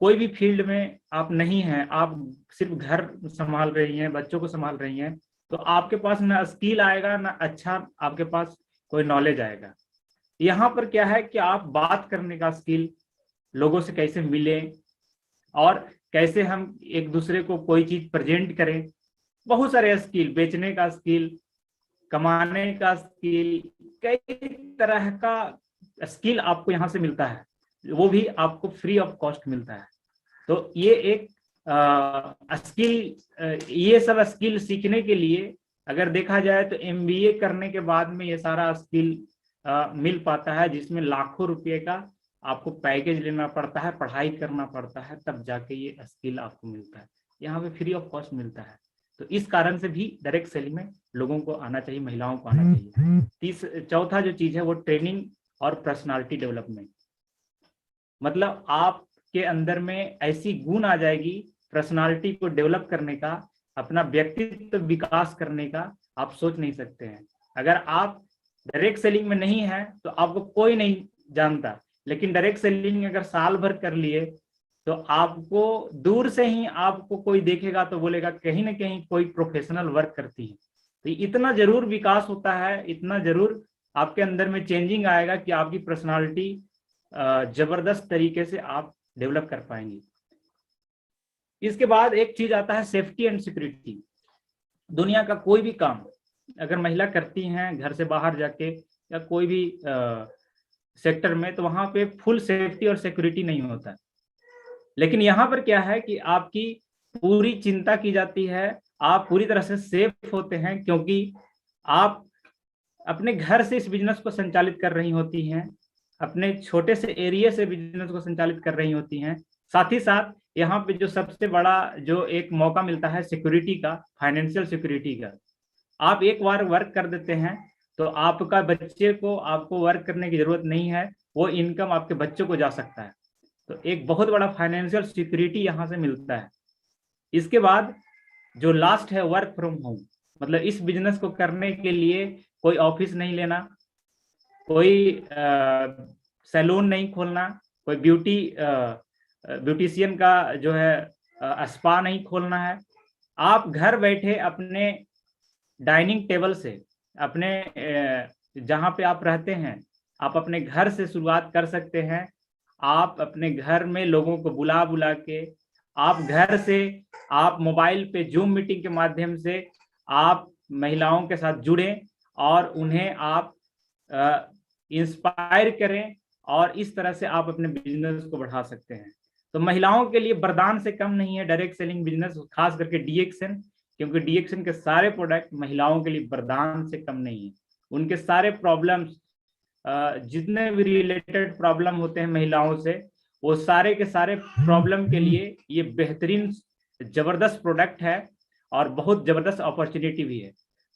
कोई भी फील्ड में आप नहीं हैं, आप सिर्फ घर संभाल रही हैं, बच्चों को संभाल रही हैं, तो आपके पास ना स्किल आएगा ना अच्छा आपके पास कोई नॉलेज आएगा। यहाँ पर क्या है कि आप बात करने का स्किल, लोगों से कैसे मिले और कैसे हम एक दूसरे को कोई चीज प्रेजेंट करें, बहुत सारे स्किल, बेचने का स्किल, कमाने का स्किल, कई तरह का स्किल आपको यहाँ से मिलता है, वो भी आपको फ्री ऑफ कॉस्ट मिलता है। तो ये एक स्किल, ये सब स्किल सीखने के लिए अगर देखा जाए तो MBA करने के बाद में ये सारा स्किल मिल पाता है, जिसमें लाखों रुपए का आपको पैकेज लेना पड़ता है, पढ़ाई करना पड़ता है, तब जाके ये स्किल आपको मिलता है। यहाँ पे फ्री ऑफ कॉस्ट मिलता है। तो इस कारण से भी डायरेक्ट सेलिंग में लोगों को आना चाहिए, महिलाओं को आना चाहिए। चौथा जो चीज है वो ट्रेनिंग और पर्सनालिटी डेवलपमेंट। मतलब आपके अंदर में ऐसी गुण आ जाएगी पर्सनालिटी को डेवलप करने का, अपना व्यक्तित्व विकास करने का, आप सोच नहीं सकते हैं। अगर आप डायरेक्ट सेलिंग में नहीं है तो आपको कोई नहीं जानता, लेकिन डायरेक्ट सेलिंग अगर साल भर कर लिए तो आपको दूर से ही आपको कोई देखेगा तो बोलेगा कहीं ना कहीं कोई प्रोफेशनल वर्क करती है। तो इतना जरूर विकास होता है, इतना जरूर आपके अंदर में चेंजिंग आएगा कि आपकी पर्सनालिटी जबरदस्त तरीके से आप डेवलप कर पाएंगे। इसके बाद एक चीज आता है सेफ्टी एंड सिक्योरिटी। दुनिया का कोई भी काम अगर महिला करती हैं घर से बाहर जाके या कोई भी सेक्टर में, तो वहां पे फुल सेफ्टी और सिक्योरिटी नहीं होता है। लेकिन यहाँ पर क्या है कि आपकी पूरी चिंता की जाती है, आप पूरी तरह से सेफ होते हैं, क्योंकि आप अपने घर से इस बिजनेस को संचालित कर रही होती हैं, अपने छोटे से एरिया से बिजनेस को संचालित कर रही होती हैं। साथ ही साथ यहाँ पे जो सबसे बड़ा जो एक मौका मिलता है सिक्योरिटी का, फाइनेंशियल सिक्योरिटी का। आप एक बार वर्क कर देते हैं तो आपका बच्चे को आपको वर्क करने की जरूरत नहीं है, वो इनकम आपके बच्चों को जा सकता है। तो एक बहुत बड़ा फाइनेंशियल सिक्योरिटी यहाँ से मिलता है। इसके बाद जो लास्ट है वर्क फ्रॉम होम। मतलब इस बिजनेस को करने के लिए कोई ऑफिस नहीं लेना, कोई सैलून नहीं खोलना, कोई ब्यूटिशियन का जो है स्पा नहीं खोलना है। आप घर बैठे अपने डाइनिंग टेबल से, अपने जहाँ पे आप रहते हैं, आप अपने घर से शुरुआत कर सकते हैं। आप अपने घर में लोगों को बुला बुला के, आप घर से, आप मोबाइल पे जूम मीटिंग के माध्यम से आप महिलाओं के साथ जुड़ें और उन्हें आप इंस्पायर करें, और इस तरह से आप अपने बिजनेस को बढ़ा सकते हैं। तो महिलाओं के लिए वरदान से कम नहीं है डायरेक्ट सेलिंग बिजनेस, खास करके डीएक्सएन, क्योंकि डीएक्सएन के सारे प्रोडक्ट महिलाओं के लिए वरदान से कम नहीं है। उनके सारे प्रॉब्लम्स, जितने भी रिलेटेड प्रॉब्लम होते हैं महिलाओं से, वो सारे के सारे प्रॉब्लम के लिए ये बेहतरीन जबरदस्त प्रोडक्ट है और बहुत जबरदस्त अपॉर्चुनिटी भी है।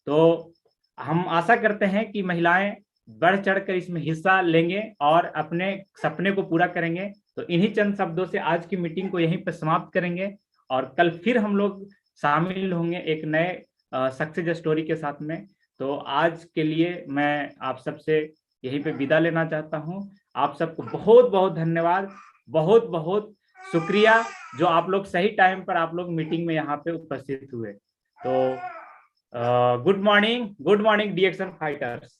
तो हम आशा करते हैं कि महिलाएं बढ़ चढ़कर इसमें हिस्सा लेंगे और अपने सपने को पूरा करेंगे। तो इन्हीं चंद शब्दों से आज की मीटिंग को यहीं पर समाप्त करेंगे और कल फिर हम लोग शामिल होंगे एक नए सक्सेस स्टोरी के साथ में। तो आज के लिए मैं आप सबसे यहीं पे विदा लेना चाहता हूं। आप सबको बहुत बहुत धन्यवाद, बहुत बहुत शुक्रिया जो आप लोग सही टाइम पर आप लोग मीटिंग में यहाँ पे उपस्थित हुए। तो गुड मॉर्निंग डीएक्सएन फाइटर्स।